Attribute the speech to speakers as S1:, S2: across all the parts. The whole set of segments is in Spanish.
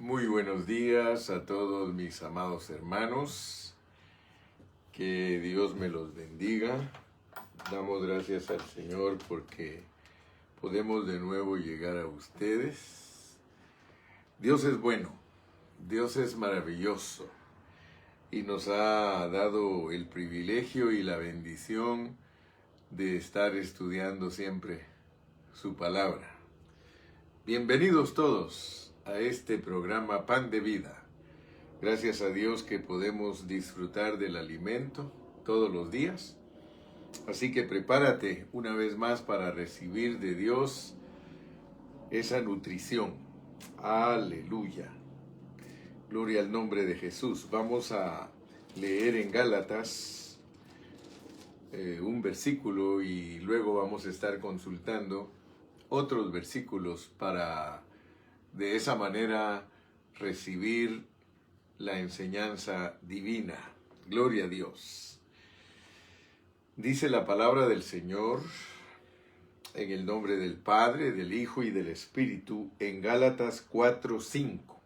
S1: Muy buenos días a todos mis amados hermanos. Que Dios me los bendiga. Damos gracias al Señor porque podemos de nuevo llegar a ustedes. Dios es bueno, Dios es maravilloso y nos ha dado el privilegio y la bendición de estar estudiando siempre su palabra. Bienvenidos todos a este programa Pan de Vida. Gracias a Dios que podemos disfrutar del alimento todos los días. Así que prepárate una vez más para recibir de Dios esa nutrición. Aleluya. Gloria al nombre de Jesús. Vamos a leer en Gálatas un versículo y luego vamos a estar consultando otros versículos para de esa manera recibir la enseñanza divina. Gloria a Dios. Dice la palabra del Señor en el nombre del Padre, del Hijo y del Espíritu en Gálatas 4:5.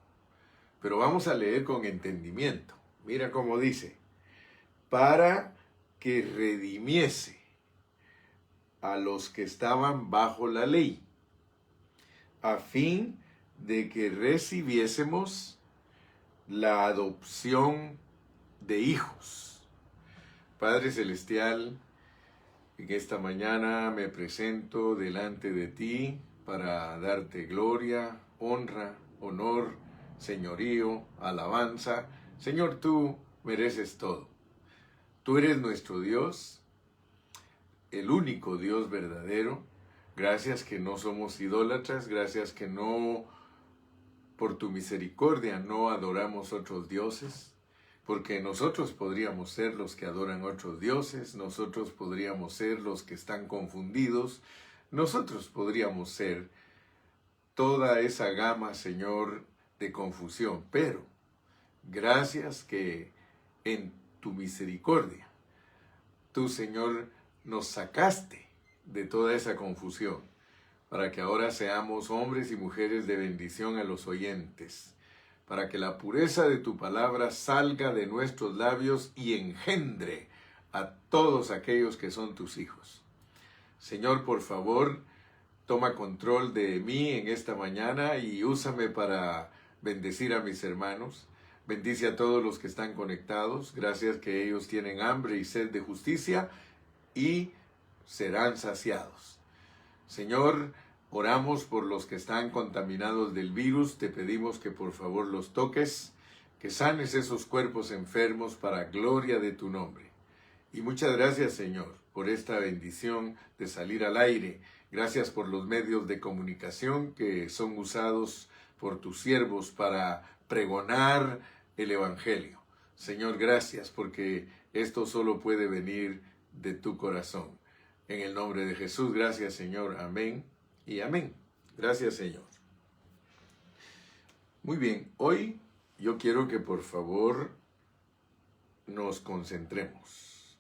S1: Pero vamos a leer con entendimiento. Mira cómo dice: para que redimiese a los que estaban bajo la ley, a fin de que recibiésemos la adopción de hijos. Padre Celestial, en esta mañana me presento delante de ti para darte gloria, honra, honor, señorío, alabanza. Señor, tú mereces todo. Tú eres nuestro Dios, el único Dios verdadero. Gracias que no somos idólatras, gracias que no, por tu misericordia, no adoramos otros dioses, porque nosotros podríamos ser los que adoran otros dioses, nosotros podríamos ser los que están confundidos, nosotros podríamos ser toda esa gama, Señor, de confusión, pero gracias que en tu misericordia, tú, Señor, nos sacaste de toda esa confusión, para que ahora seamos hombres y mujeres de bendición a los oyentes, para que la pureza de tu palabra salga de nuestros labios y engendre a todos aquellos que son tus hijos. Señor, por favor, toma control de mí en esta mañana y úsame para bendecir a mis hermanos. Bendice a todos los que están conectados. Gracias que ellos tienen hambre y sed de justicia y serán saciados. Señor, oramos por los que están contaminados del virus. Te pedimos que por favor los toques, que sanes esos cuerpos enfermos para gloria de tu nombre. Y muchas gracias, Señor, por esta bendición de salir al aire. Gracias por los medios de comunicación que son usados por tus siervos para pregonar el Evangelio. Señor, gracias porque esto solo puede venir de tu corazón. En el nombre de Jesús, gracias, Señor. Amén y amén. Gracias, Señor. Muy bien, hoy yo quiero que por favor nos concentremos,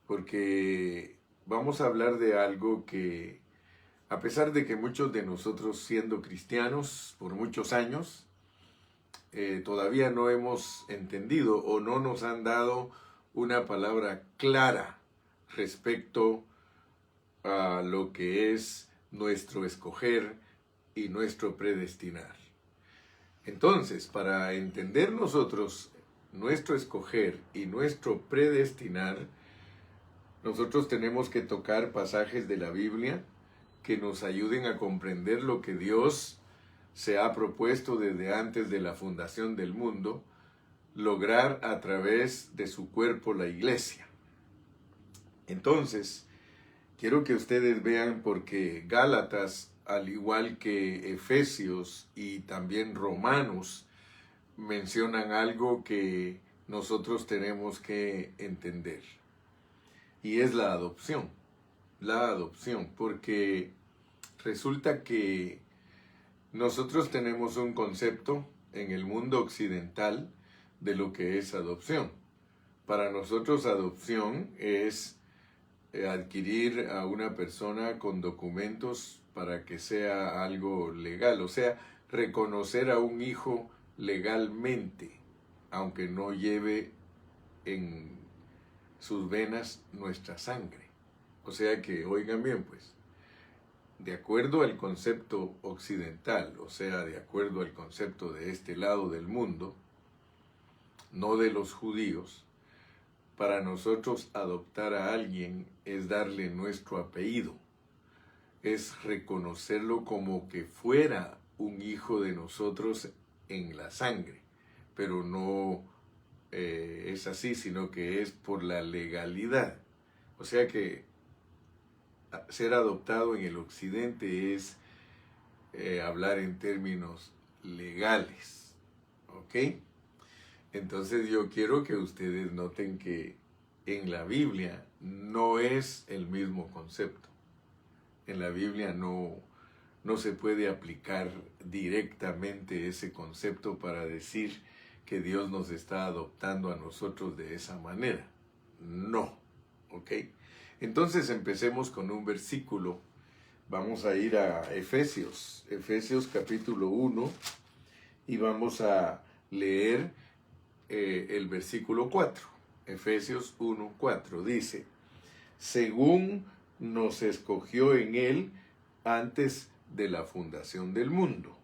S1: porque vamos a hablar de algo que, a pesar de que muchos de nosotros siendo cristianos por muchos años, todavía no hemos entendido o no nos han dado una palabra clara respecto a lo que es nuestro escoger y nuestro predestinar. Entonces, para entender nosotros nuestro escoger y nuestro predestinar, nosotros tenemos que tocar pasajes de la Biblia que nos ayuden a comprender lo que Dios se ha propuesto desde antes de la fundación del mundo, lograr a través de su cuerpo, la iglesia. Entonces, quiero que ustedes vean porque Gálatas, al igual que Efesios y también Romanos, mencionan algo que nosotros tenemos que entender. Y es la adopción. La adopción, porque resulta que nosotros tenemos un concepto en el mundo occidental de lo que es adopción. Para nosotros adopción es adquirir a una persona con documentos para que sea algo legal, o sea, reconocer a un hijo legalmente, aunque no lleve en sus venas nuestra sangre. O sea que, oigan bien pues, de acuerdo al concepto occidental, o sea, de acuerdo al concepto de este lado del mundo, no de los judíos, para nosotros adoptar a alguien es darle nuestro apellido, es reconocerlo como que fuera un hijo de nosotros en la sangre, pero no es así, sino que es por la legalidad. O sea que ser adoptado en el occidente es hablar en términos legales, ¿ok? Entonces yo quiero que ustedes noten que en la Biblia no es el mismo concepto. En la Biblia no se puede aplicar directamente ese concepto para decir que Dios nos está adoptando a nosotros de esa manera. No, ¿ok? Entonces empecemos con un versículo. Vamos a ir a Efesios capítulo 1 y vamos a leer el versículo 4. Efesios 1, 4 dice: según nos escogió en él antes de la fundación del mundo.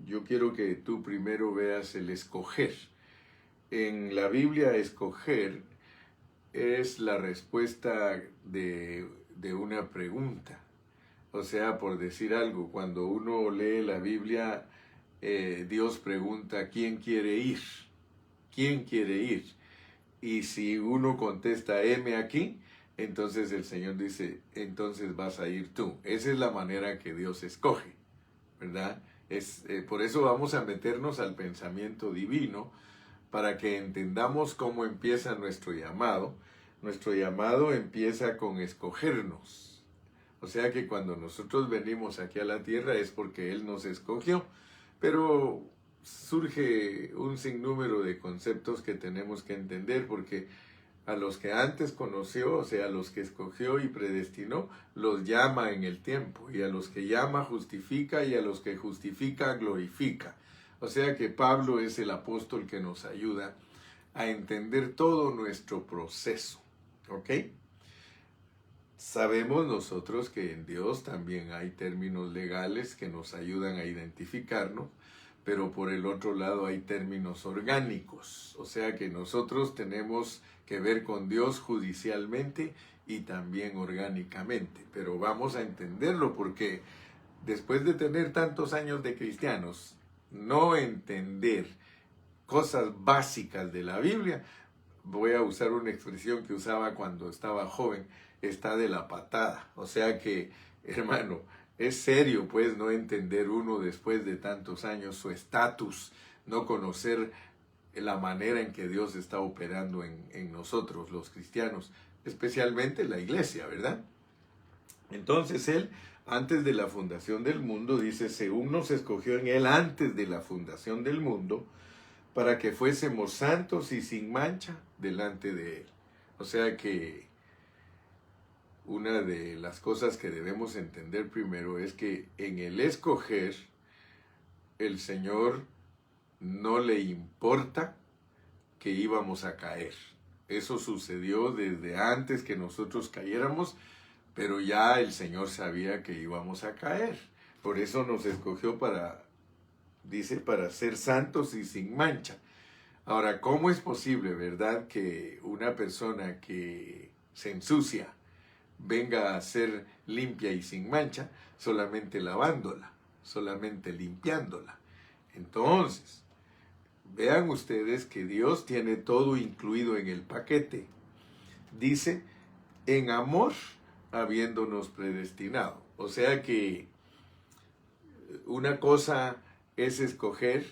S1: Yo quiero que tú primero veas el escoger. En la Biblia, escoger es la respuesta de una pregunta. O sea, por decir algo, cuando uno lee la Biblia, Dios pregunta: ¿quién quiere ir? ¿Quién quiere ir? Y si uno contesta heme aquí, entonces el Señor dice: entonces vas a ir tú. Esa es la manera que Dios escoge, ¿verdad? Por eso vamos a meternos al pensamiento divino, para que entendamos cómo empieza nuestro llamado. Nuestro llamado empieza con escogernos. O sea que cuando nosotros venimos aquí a la tierra es porque Él nos escogió. Pero surge un sinnúmero de conceptos que tenemos que entender, porque a los que antes conoció, o sea, a los que escogió y predestinó, los llama en el tiempo, y a los que llama justifica, y a los que justifica glorifica. O sea que Pablo es el apóstol que nos ayuda a entender todo nuestro proceso, ¿ok? Sabemos nosotros que en Dios también hay términos legales que nos ayudan a identificarnos, pero por el otro lado hay términos orgánicos, o sea que nosotros tenemos que ver con Dios judicialmente y también orgánicamente, pero vamos a entenderlo, porque después de tener tantos años de cristianos, no entender cosas básicas de la Biblia, voy a usar una expresión que usaba cuando estaba joven, está de la patada. O sea que, hermano, es serio pues no entender uno después de tantos años su estatus, no conocer la manera en que Dios está operando en nosotros los cristianos, especialmente la iglesia, ¿verdad? Entonces Él, antes de la fundación del mundo, dice: según nos escogió en Él antes de la fundación del mundo, para que fuésemos santos y sin mancha delante de Él. O sea que una de las cosas que debemos entender primero es que en el escoger, el Señor no le importa que íbamos a caer. Eso sucedió desde antes que nosotros cayéramos, pero ya el Señor sabía que íbamos a caer. Por eso nos escogió para ser santos y sin mancha. Ahora, ¿cómo es posible, verdad, que una persona que se ensucia venga a ser limpia y sin mancha solamente lavándola, solamente limpiándola? Entonces, vean ustedes que Dios tiene todo incluido en el paquete. Dice: en amor habiéndonos predestinado. O sea que una cosa es escoger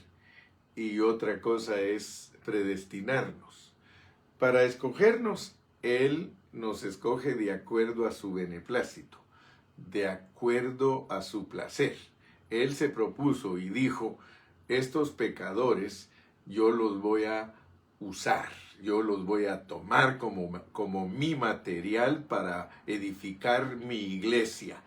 S1: y otra cosa es predestinarnos. Para escogernos, Él nos escoge de acuerdo a su beneplácito, de acuerdo a su placer. Él se propuso y dijo: estos pecadores yo los voy a usar, yo los voy a tomar como mi material para edificar mi iglesia.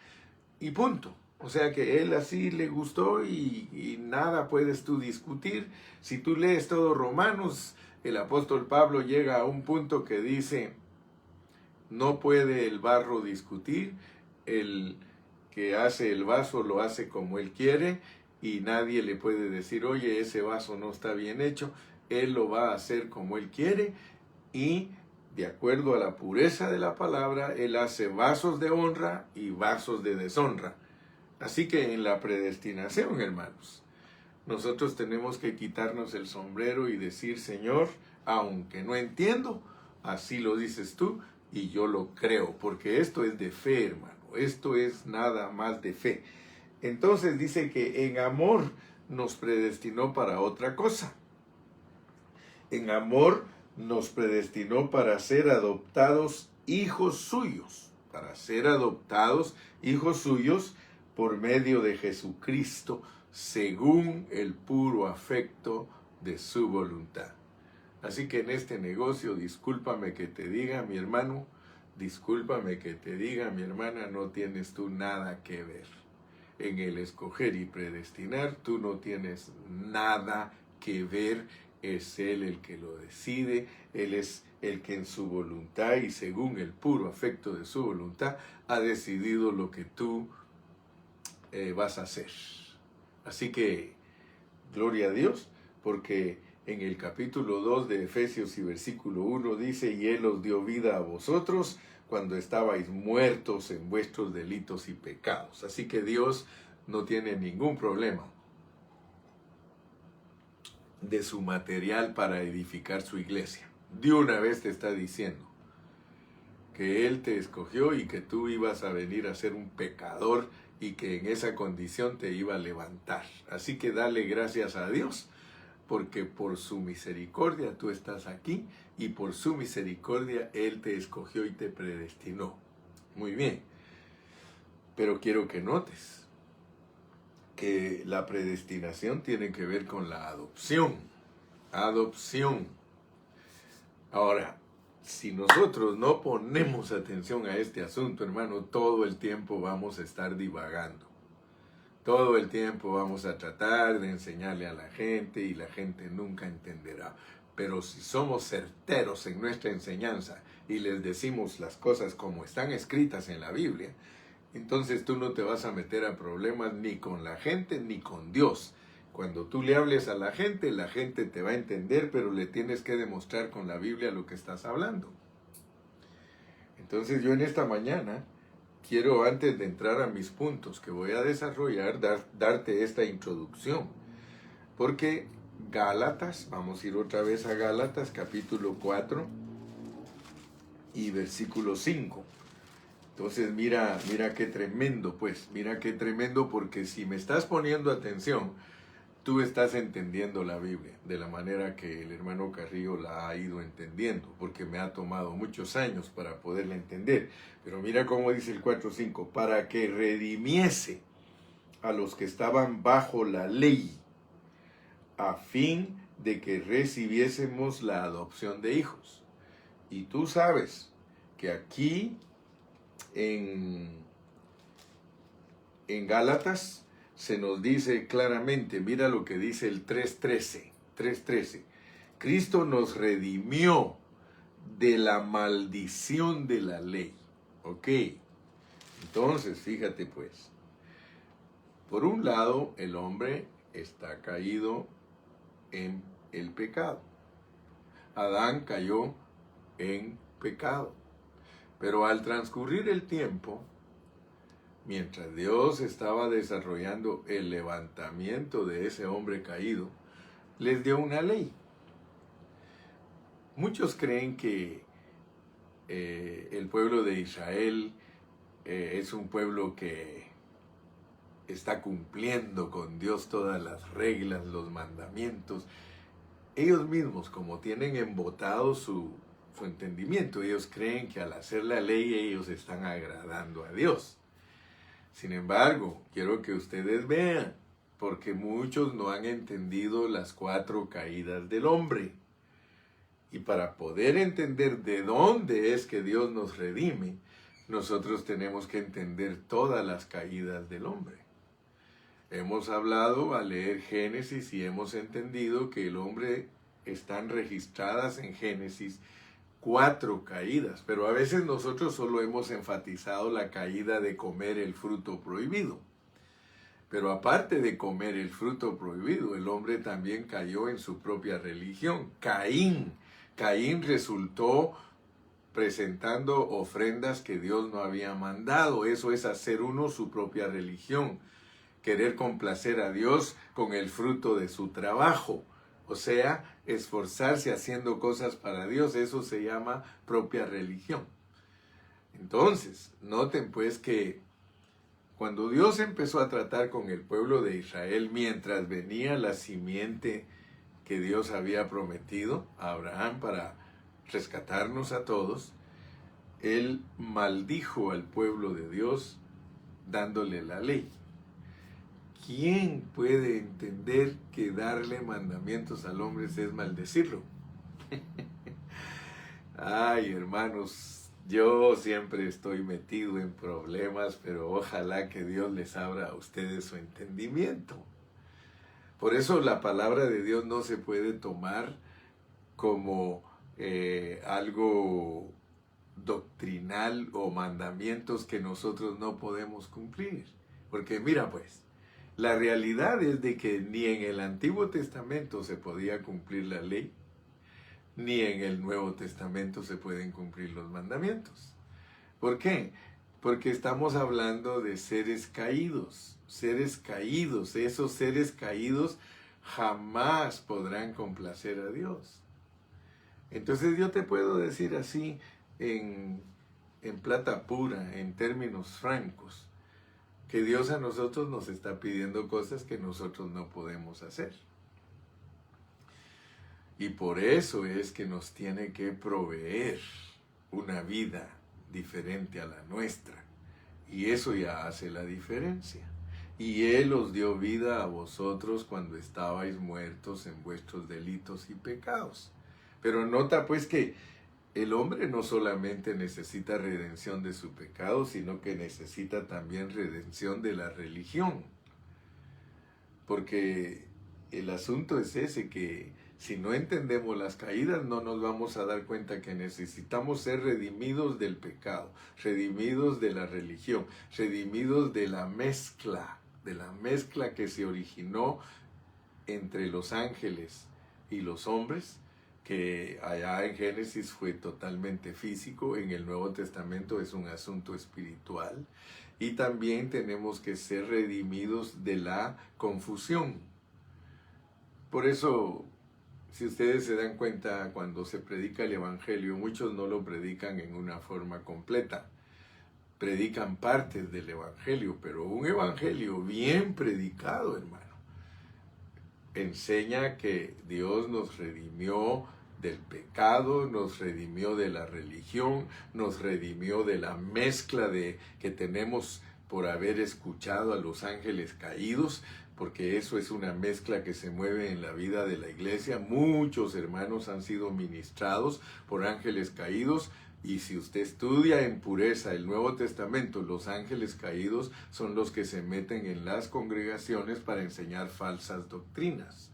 S1: Y punto. O sea que él así le gustó y nada puedes tú discutir. Si tú lees todo Romanos, el apóstol Pablo llega a un punto que dice, no puede el barro discutir, el que hace el vaso lo hace como él quiere y nadie le puede decir, oye, ese vaso no está bien hecho, él lo va a hacer como él quiere y de acuerdo a la pureza de la palabra, él hace vasos de honra y vasos de deshonra. Así que en la predestinación, hermanos, nosotros tenemos que quitarnos el sombrero y decir, Señor, aunque no entiendo, así lo dices tú y yo lo creo, porque esto es de fe, hermano, esto es nada más de fe. Entonces dice que en amor nos predestinó para otra cosa. En amor nos predestinó para ser adoptados hijos suyos, para ser adoptados hijos suyos por medio de Jesucristo, según el puro afecto de su voluntad. Así que en este negocio, discúlpame que te diga, mi hermano, discúlpame que te diga, mi hermana, no tienes tú nada que ver. En el escoger y predestinar, tú no tienes nada que ver. Es Él el que lo decide, Él es el que en su voluntad y según el puro afecto de su voluntad ha decidido lo que tú vas a hacer. Así que, gloria a Dios, porque en el capítulo 2 de Efesios y versículo 1 dice, y Él os dio vida a vosotros cuando estabais muertos en vuestros delitos y pecados. Así que Dios no tiene ningún problema de su material para edificar su iglesia. De una vez te está diciendo que Él te escogió y que tú ibas a venir a ser un pecador y que en esa condición te iba a levantar. Así que dale gracias a Dios, porque por su misericordia tú estás aquí y por su misericordia Él te escogió y te predestinó. Muy bien, pero quiero que notes que la predestinación tiene que ver con la adopción. Adopción. Ahora, si nosotros no ponemos atención a este asunto, hermano, todo el tiempo vamos a estar divagando. Todo el tiempo vamos a tratar de enseñarle a la gente y la gente nunca entenderá. Pero si somos certeros en nuestra enseñanza y les decimos las cosas como están escritas en la Biblia, entonces tú no te vas a meter a problemas ni con la gente ni con Dios. Cuando tú le hables a la gente te va a entender, pero le tienes que demostrar con la Biblia lo que estás hablando. Entonces yo en esta mañana quiero, antes de entrar a mis puntos que voy a desarrollar, darte esta introducción. Porque Gálatas, vamos a ir otra vez a Gálatas, capítulo 4 y versículo 5. Entonces mira qué tremendo, pues, mira qué tremendo, porque si me estás poniendo atención, tú estás entendiendo la Biblia de la manera que el hermano Carrillo la ha ido entendiendo, porque me ha tomado muchos años para poderla entender. Pero mira cómo dice el 4:5, para que redimiese a los que estaban bajo la ley, a fin de que recibiésemos la adopción de hijos. Y tú sabes que aquí en Gálatas se nos dice claramente, mira lo que dice el 3:13. Cristo nos redimió de la maldición de la ley. Ok, entonces fíjate pues, por un lado el hombre está caído en el pecado. Adán cayó en pecado. Pero al transcurrir el tiempo, mientras Dios estaba desarrollando el levantamiento de ese hombre caído, les dio una ley. Muchos creen que el pueblo de Israel es un pueblo que está cumpliendo con Dios todas las reglas, los mandamientos. Ellos mismos, como tienen embotado su entendimiento, ellos creen que al hacer la ley ellos están agradando a Dios. Sin embargo, quiero que ustedes vean, porque muchos no han entendido las 4 caídas del hombre. Y para poder entender de dónde es que Dios nos redime, nosotros tenemos que entender todas las caídas del hombre. Hemos hablado al leer Génesis y hemos entendido que el hombre están registradas en Génesis 4 caídas, pero a veces nosotros solo hemos enfatizado la caída de comer el fruto prohibido. Pero aparte de comer el fruto prohibido, el hombre también cayó en su propia religión. Caín resultó presentando ofrendas que Dios no había mandado. Eso es hacer uno su propia religión. Querer complacer a Dios con el fruto de su trabajo. O sea, esforzarse haciendo cosas para Dios. Eso se llama propia religión. Entonces, noten pues que cuando Dios empezó a tratar con el pueblo de Israel, mientras venía la simiente que Dios había prometido a Abraham para rescatarnos a todos, Él maldijo al pueblo de Dios dándole la ley. ¿Quién puede entender que darle mandamientos al hombre es maldecirlo? Ay, hermanos, yo siempre estoy metido en problemas, pero ojalá que Dios les abra a ustedes su entendimiento. Por eso la palabra de Dios no se puede tomar como algo doctrinal o mandamientos que nosotros no podemos cumplir. Porque mira pues, la realidad es de que ni en el Antiguo Testamento se podía cumplir la ley, ni en el Nuevo Testamento se pueden cumplir los mandamientos. ¿Por qué? Porque estamos hablando de seres caídos. Seres caídos, esos seres caídos jamás podrán complacer a Dios. Entonces yo te puedo decir así, en plata pura, en términos francos, que Dios a nosotros nos está pidiendo cosas que nosotros no podemos hacer. Y por eso es que nos tiene que proveer una vida diferente a la nuestra. Y eso ya hace la diferencia. Y Él os dio vida a vosotros cuando estabais muertos en vuestros delitos y pecados. Pero nota pues que el hombre no solamente necesita redención de su pecado, sino que necesita también redención de la religión. Porque el asunto es ese, que si no entendemos las caídas, no nos vamos a dar cuenta que necesitamos ser redimidos del pecado, redimidos de la religión, redimidos de la mezcla que se originó entre los ángeles y los hombres, que allá en Génesis fue totalmente físico, en el Nuevo Testamento es un asunto espiritual, y también tenemos que ser redimidos de la confusión. Por eso, si ustedes se dan cuenta, cuando se predica el Evangelio, muchos no lo predican en una forma completa. Predican partes del Evangelio, pero un Evangelio bien predicado, hermano, enseña que Dios nos redimió del pecado, nos redimió de la religión, nos redimió de la mezcla que tenemos por haber escuchado a los ángeles caídos, porque eso es una mezcla que se mueve en la vida de la iglesia. Muchos hermanos han sido ministrados por ángeles caídos, y si usted estudia en pureza el Nuevo Testamento, los ángeles caídos son los que se meten en las congregaciones para enseñar falsas doctrinas.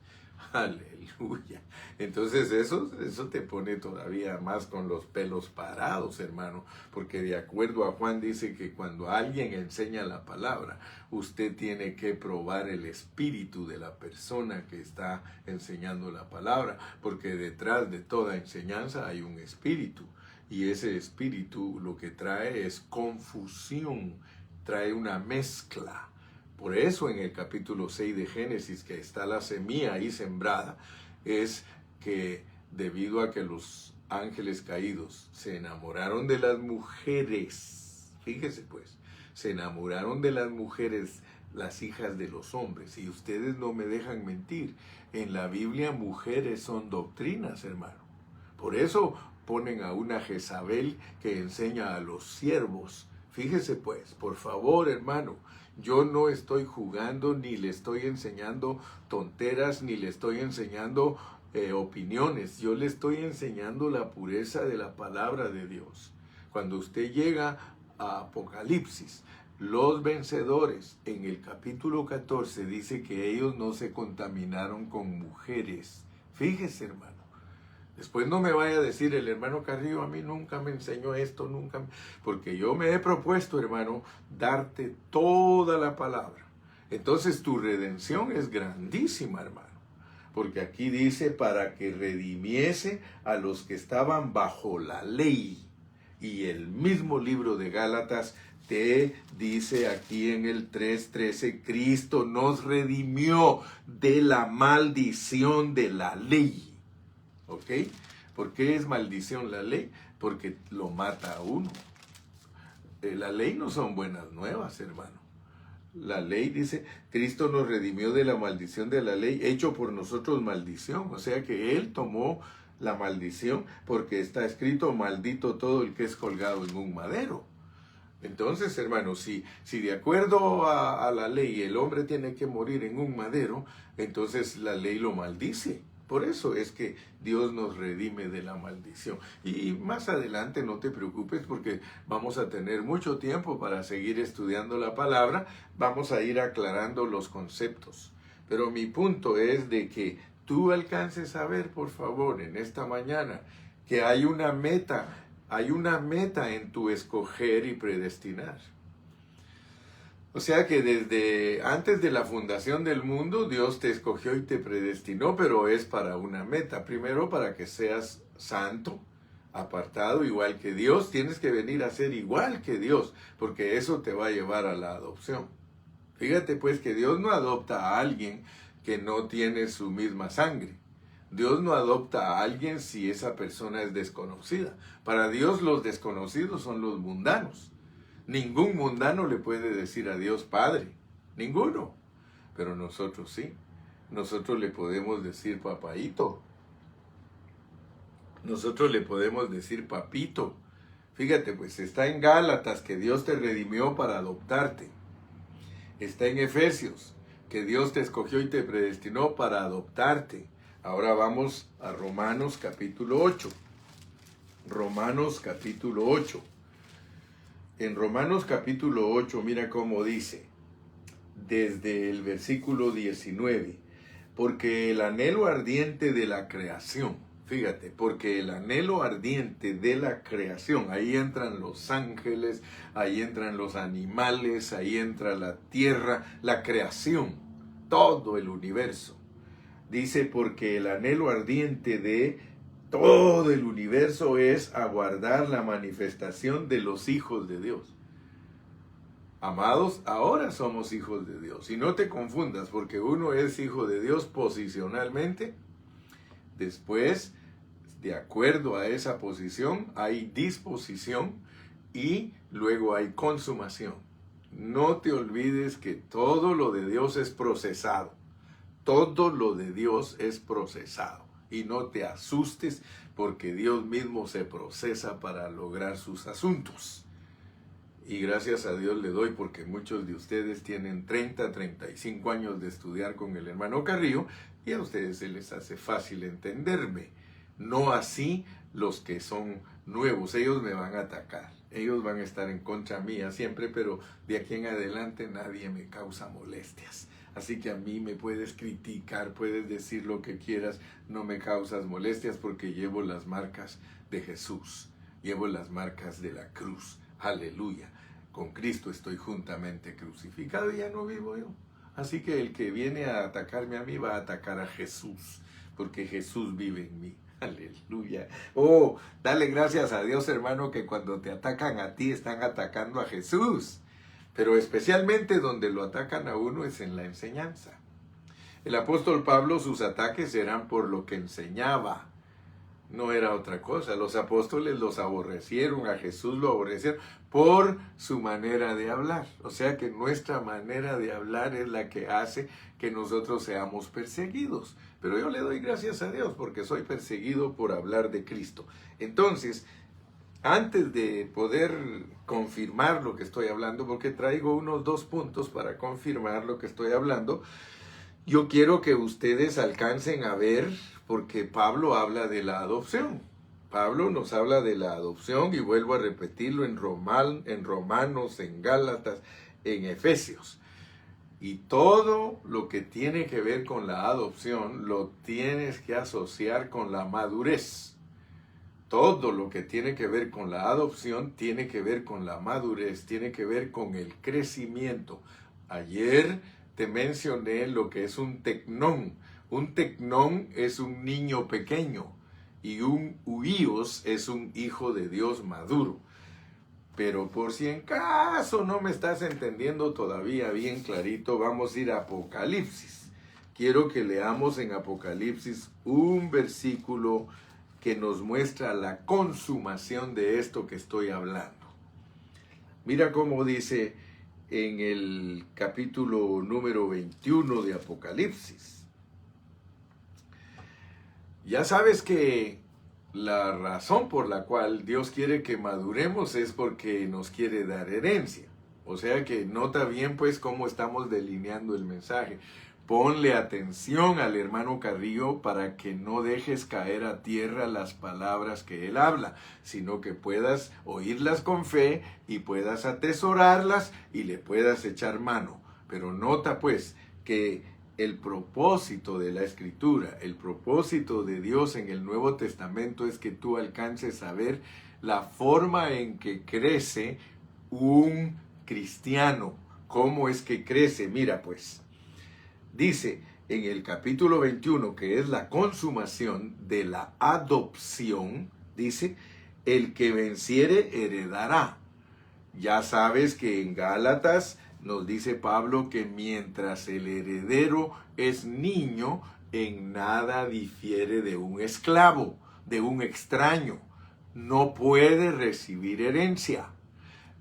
S1: Aleluya. Entonces eso te pone todavía más con los pelos parados, hermano, porque de acuerdo a Juan dice que cuando alguien enseña la palabra, usted tiene que probar el espíritu de la persona que está enseñando la palabra, porque detrás de toda enseñanza hay un espíritu, y ese espíritu lo que trae es confusión, trae una mezcla. Por eso en el capítulo 6 de Génesis, que está la semilla ahí sembrada, es que debido a que los ángeles caídos se enamoraron de las mujeres, fíjese pues, se enamoraron de las mujeres, las hijas de los hombres, y ustedes no me dejan mentir, en la Biblia mujeres son doctrinas, hermano. Por eso ponen a una Jezabel que enseña a los siervos. Fíjese pues, por favor, hermano, yo no estoy jugando, ni le estoy enseñando tonteras, ni le estoy enseñando opiniones. Yo le estoy enseñando la pureza de la palabra de Dios. Cuando usted llega a Apocalipsis, Los vencedores, en el capítulo 14, dice que ellos no se contaminaron con mujeres. Fíjese, hermano. Después no me vaya a decir el hermano Carrillo, a mí nunca me enseñó esto, porque yo me he propuesto, hermano, darte toda la palabra. Entonces tu redención es grandísima, hermano. Porque aquí dice, para que redimiese a los que estaban bajo la ley. Y el mismo libro de Gálatas te dice aquí en el 3:13, Cristo nos redimió de la maldición de la ley. ¿Ok? ¿Por qué es maldición la ley? Porque lo mata a uno. La ley no son buenas nuevas, hermano. La ley dice, Cristo nos redimió de la maldición de la ley, hecho por nosotros maldición. O sea que Él tomó la maldición porque está escrito, maldito todo el que es colgado en un madero. Entonces, hermano, si de acuerdo a la ley el hombre tiene que morir en un madero, entonces la ley lo maldice. Por eso es que Dios nos redime de la maldición. Y más adelante no te preocupes porque vamos a tener mucho tiempo para seguir estudiando la palabra. Vamos a ir aclarando los conceptos. Pero mi punto es de que tú alcances a ver, por favor, en esta mañana, que hay una meta en tu escoger y predestinar. O sea que desde antes de la fundación del mundo, Dios te escogió y te predestinó, pero es para una meta. Primero, para que seas santo, apartado, igual que Dios. Tienes que venir a ser igual que Dios, porque eso te va a llevar a la adopción. Fíjate pues que Dios no adopta a alguien que no tiene su misma sangre. Dios no adopta a alguien si esa persona es desconocida. Para Dios los desconocidos son los mundanos. Ningún mundano le puede decir a Dios Padre, ninguno. Pero nosotros sí. Nosotros le podemos decir papaíto. Nosotros le podemos decir papito. Fíjate, pues está en Gálatas que Dios te redimió para adoptarte. Está en Efesios que Dios te escogió y te predestinó para adoptarte. Ahora vamos a Romanos capítulo 8. Romanos capítulo 8. En Romanos capítulo 8, mira cómo dice, desde el versículo 19, porque el anhelo ardiente de la creación, fíjate, porque el anhelo ardiente de la creación, ahí entran los ángeles, ahí entran los animales, ahí entra la tierra, la creación, todo el universo. Dice, porque el anhelo ardiente de todo el universo es aguardar la manifestación de los hijos de Dios. Amados, ahora somos hijos de Dios. Y no te confundas, porque uno es hijo de Dios posicionalmente. Después, de acuerdo a esa posición, hay disposición y luego hay consumación. No te olvides que todo lo de Dios es procesado. Todo lo de Dios es procesado. Y no te asustes porque Dios mismo se procesa para lograr sus asuntos. Y gracias a Dios le doy porque muchos de ustedes tienen 30, 35 años de estudiar con el hermano Carrillo y a ustedes se les hace fácil entenderme. No así los que son nuevos, ellos me van a atacar. Ellos van a estar en contra mía siempre, pero de aquí en adelante nadie me causa molestias. Así que a mí me puedes criticar, puedes decir lo que quieras, no me causas molestias porque llevo las marcas de Jesús, llevo las marcas de la cruz. Aleluya. Con Cristo estoy juntamente crucificado y ya no vivo yo. Así que el que viene a atacarme a mí va a atacar a Jesús, porque Jesús vive en mí. Aleluya. Oh, dale gracias a Dios, hermano, que cuando te atacan a ti están atacando a Jesús. Pero especialmente donde lo atacan a uno es en la enseñanza. El apóstol Pablo, sus ataques eran por lo que enseñaba. No era otra cosa. Los apóstoles los aborrecieron, a Jesús lo aborrecieron por su manera de hablar. O sea que nuestra manera de hablar es la que hace que nosotros seamos perseguidos. Pero yo le doy gracias a Dios porque soy perseguido por hablar de Cristo. Entonces, antes de poder confirmar lo que estoy hablando, porque traigo unos 2 puntos para confirmar lo que estoy hablando, yo quiero que ustedes alcancen a ver, porque Pablo habla de la adopción. Pablo nos habla de la adopción y vuelvo a repetirlo en Romanos, en Gálatas, en Efesios. Y todo lo que tiene que ver con la adopción lo tienes que asociar con la madurez. Todo lo que tiene que ver con la adopción tiene que ver con la madurez, tiene que ver con el crecimiento. Ayer te mencioné lo que es un tecnón. Un tecnón es un niño pequeño y un huíos es un hijo de Dios maduro. Pero por si en caso no me estás entendiendo todavía bien clarito, vamos a ir a Apocalipsis. Quiero que leamos en Apocalipsis un versículo que nos muestra la consumación de esto que estoy hablando. Mira cómo dice en el capítulo número 21 de Apocalipsis. Ya sabes que la razón por la cual Dios quiere que maduremos es porque nos quiere dar herencia. O sea que nota bien pues cómo estamos delineando el mensaje. Ponle atención al hermano Carrillo para que no dejes caer a tierra las palabras que él habla, sino que puedas oírlas con fe y puedas atesorarlas y le puedas echar mano. Pero nota pues que el propósito de la Escritura, el propósito de Dios en el Nuevo Testamento es que tú alcances a ver la forma en que crece un cristiano. ¿Cómo es que crece? Mira pues. Dice en el capítulo 21, que es la consumación de la adopción, dice, el que venciere heredará. Ya sabes que en Gálatas nos dice Pablo que mientras el heredero es niño, en nada difiere de un esclavo, de un extraño. No puede recibir herencia.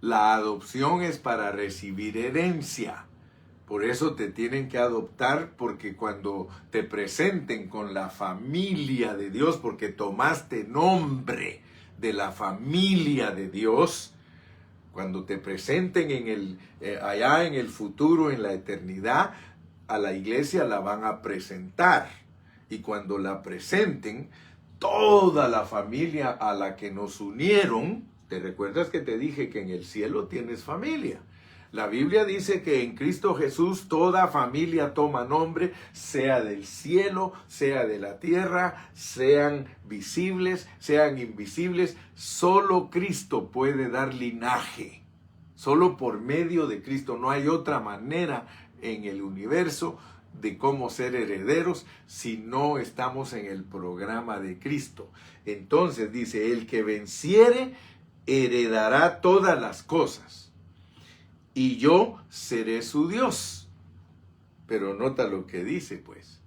S1: La adopción es para recibir herencia. Por eso te tienen que adoptar, porque cuando te presenten con la familia de Dios, porque tomaste nombre de la familia de Dios, cuando te presenten allá en el futuro, en la eternidad, a la iglesia la van a presentar. Y cuando la presenten, toda la familia a la que nos unieron, ¿te recuerdas que te dije que en el cielo tienes familia? La Biblia dice que en Cristo Jesús toda familia toma nombre, sea del cielo, sea de la tierra, sean visibles, sean invisibles. Solo Cristo puede dar linaje. Solo por medio de Cristo. No hay otra manera en el universo de cómo ser herederos si no estamos en el programa de Cristo. Entonces dice, el que venciere heredará todas las cosas. Y yo seré su Dios. Pero nota lo que dice, pues.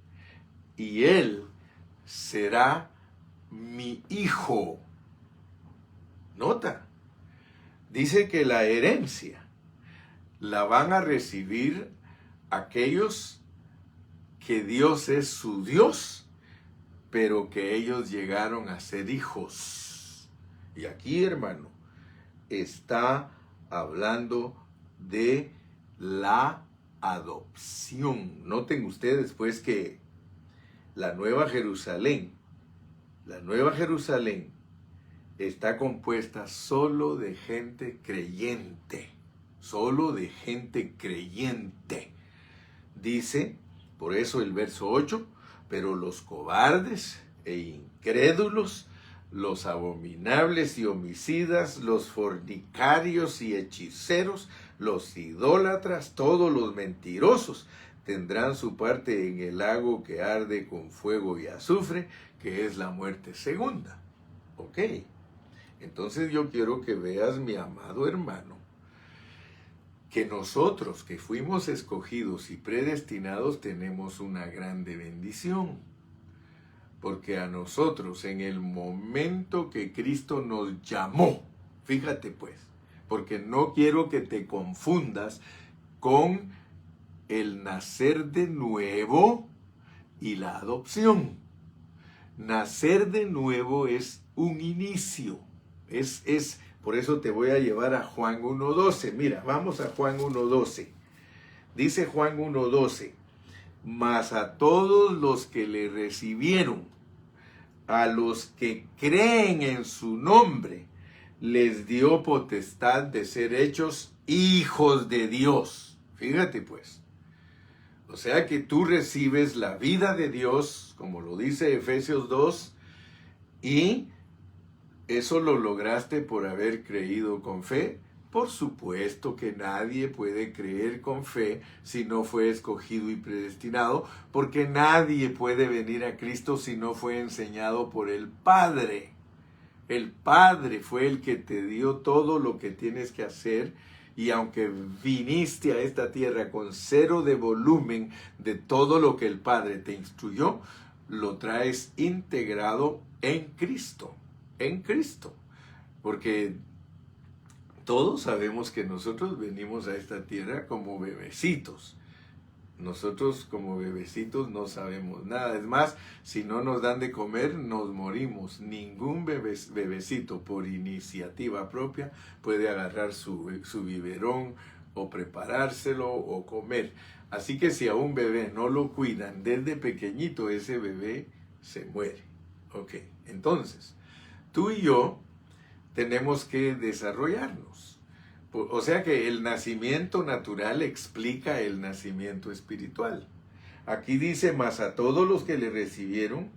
S1: Y él será mi hijo. Nota. Dice que la herencia la van a recibir aquellos que Dios es su Dios, pero que ellos llegaron a ser hijos. Y aquí, hermano, está hablando de la adopción. Noten ustedes pues que la Nueva Jerusalén está compuesta solo de gente creyente, solo de gente creyente. Dice, por eso el verso 8, pero los cobardes e incrédulos, los abominables y homicidas, los fornicarios y hechiceros, los idólatras, todos los mentirosos, tendrán su parte en el lago que arde con fuego y azufre, que es la muerte segunda. ¿Ok? Entonces yo quiero que veas, mi amado hermano, que nosotros que fuimos escogidos y predestinados tenemos una grande bendición. Porque a nosotros en el momento que Cristo nos llamó, fíjate pues, porque no quiero que te confundas con el nacer de nuevo y la adopción. Nacer de nuevo es un inicio, por eso te voy a llevar a Juan 1:12. Mira, vamos a Juan 1:12. Dice Juan 1:12, mas a todos los que le recibieron, a los que creen en su nombre, les dio potestad de ser hechos hijos de Dios. Fíjate pues. O sea que tú recibes la vida de Dios, como lo dice Efesios 2, y eso lo lograste por haber creído con fe. Por supuesto que nadie puede creer con fe si no fue escogido y predestinado, porque nadie puede venir a Cristo si no fue enseñado por el Padre. El Padre fue el que te dio todo lo que tienes que hacer, y aunque viniste a esta tierra con cero de volumen de todo lo que el Padre te instruyó, lo traes integrado en Cristo. En Cristo. Porque todos sabemos que nosotros venimos a esta tierra como bebecitos. Nosotros como bebecitos no sabemos nada. Es más, si no nos dan de comer, nos morimos. Ningún bebecito por iniciativa propia puede agarrar su biberón o preparárselo o comer. Así que si a un bebé no lo cuidan desde pequeñito, ese bebé se muere. Ok, entonces, tú y yo tenemos que desarrollarnos. O sea que el nacimiento natural explica el nacimiento espiritual. Aquí dice, mas a todos los que le recibieron,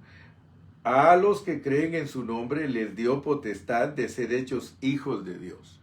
S1: a los que creen en su nombre, les dio potestad de ser hechos hijos de Dios.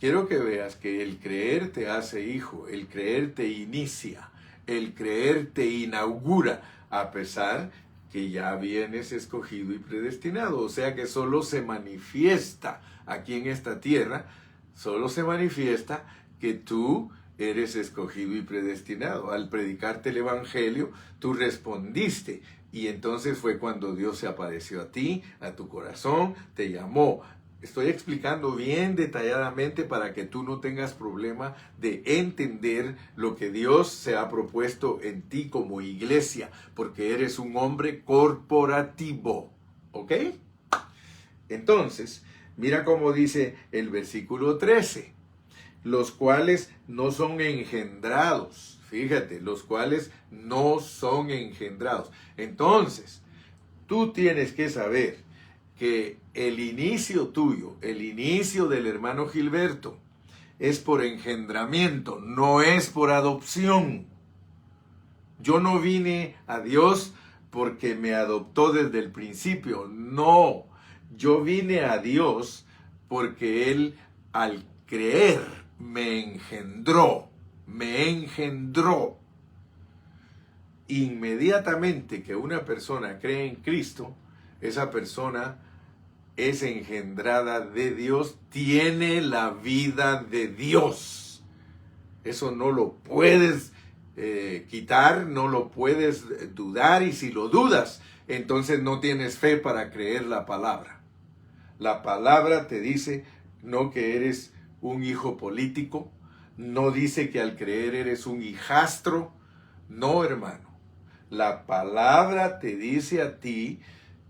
S1: Quiero que veas que el creer te hace hijo, el creer te inicia, el creer te inaugura, a pesar que ya vienes escogido y predestinado. O sea que solo se manifiesta aquí en esta tierra, solo se manifiesta que tú eres escogido y predestinado. Al predicarte el Evangelio, tú respondiste, y entonces fue cuando Dios se apareció a ti, a tu corazón, te llamó. Estoy explicando bien detalladamente para que tú no tengas problema de entender lo que Dios se ha propuesto en ti como iglesia, porque eres un hombre corporativo, ¿ok? Entonces, mira cómo dice el versículo 13, los cuales no son engendrados. Fíjate, los cuales no son engendrados. Entonces, tú tienes que saber que el inicio tuyo, el inicio del hermano Gilberto, es por engendramiento, no es por adopción. Yo no vine a Dios porque me adoptó desde el principio, no. Yo vine a Dios porque Él, al creer, me engendró. Inmediatamente que una persona cree en Cristo, esa persona es engendrada de Dios, tiene la vida de Dios. Eso no lo puedes quitar, no lo puedes dudar, y si lo dudas, entonces no tienes fe para creer la palabra. La palabra te dice no que eres un hijo político, no dice que al creer eres un hijastro, no, hermano. La palabra te dice a ti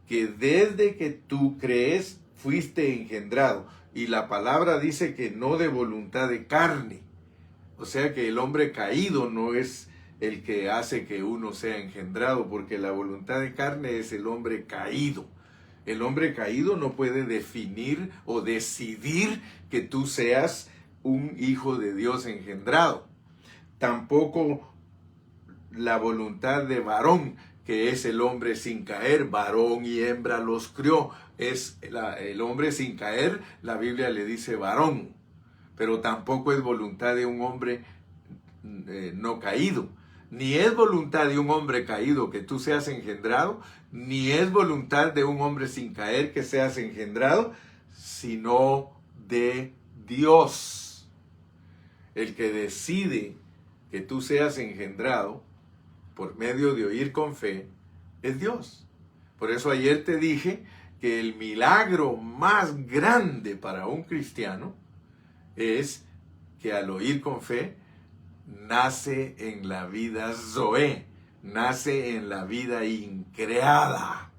S1: que desde que tú crees fuiste engendrado, y la palabra dice que no de voluntad de carne. O sea que el hombre caído no es el que hace que uno sea engendrado, porque la voluntad de carne es el hombre caído. El hombre caído no puede definir o decidir que tú seas un hijo de Dios engendrado. Tampoco la voluntad de varón, que es el hombre sin caer. Varón y hembra los crió. Es el hombre sin caer, la Biblia le dice varón. Pero tampoco es voluntad de un hombre no caído. Ni es voluntad de un hombre caído que tú seas engendrado, ni es voluntad de un hombre sin caer que seas engendrado, sino de Dios. El que decide que tú seas engendrado por medio de oír con fe es Dios. Por eso ayer te dije que el milagro más grande para un cristiano es que al oír con fe nace en la vida Zoé, nace en la vida increada.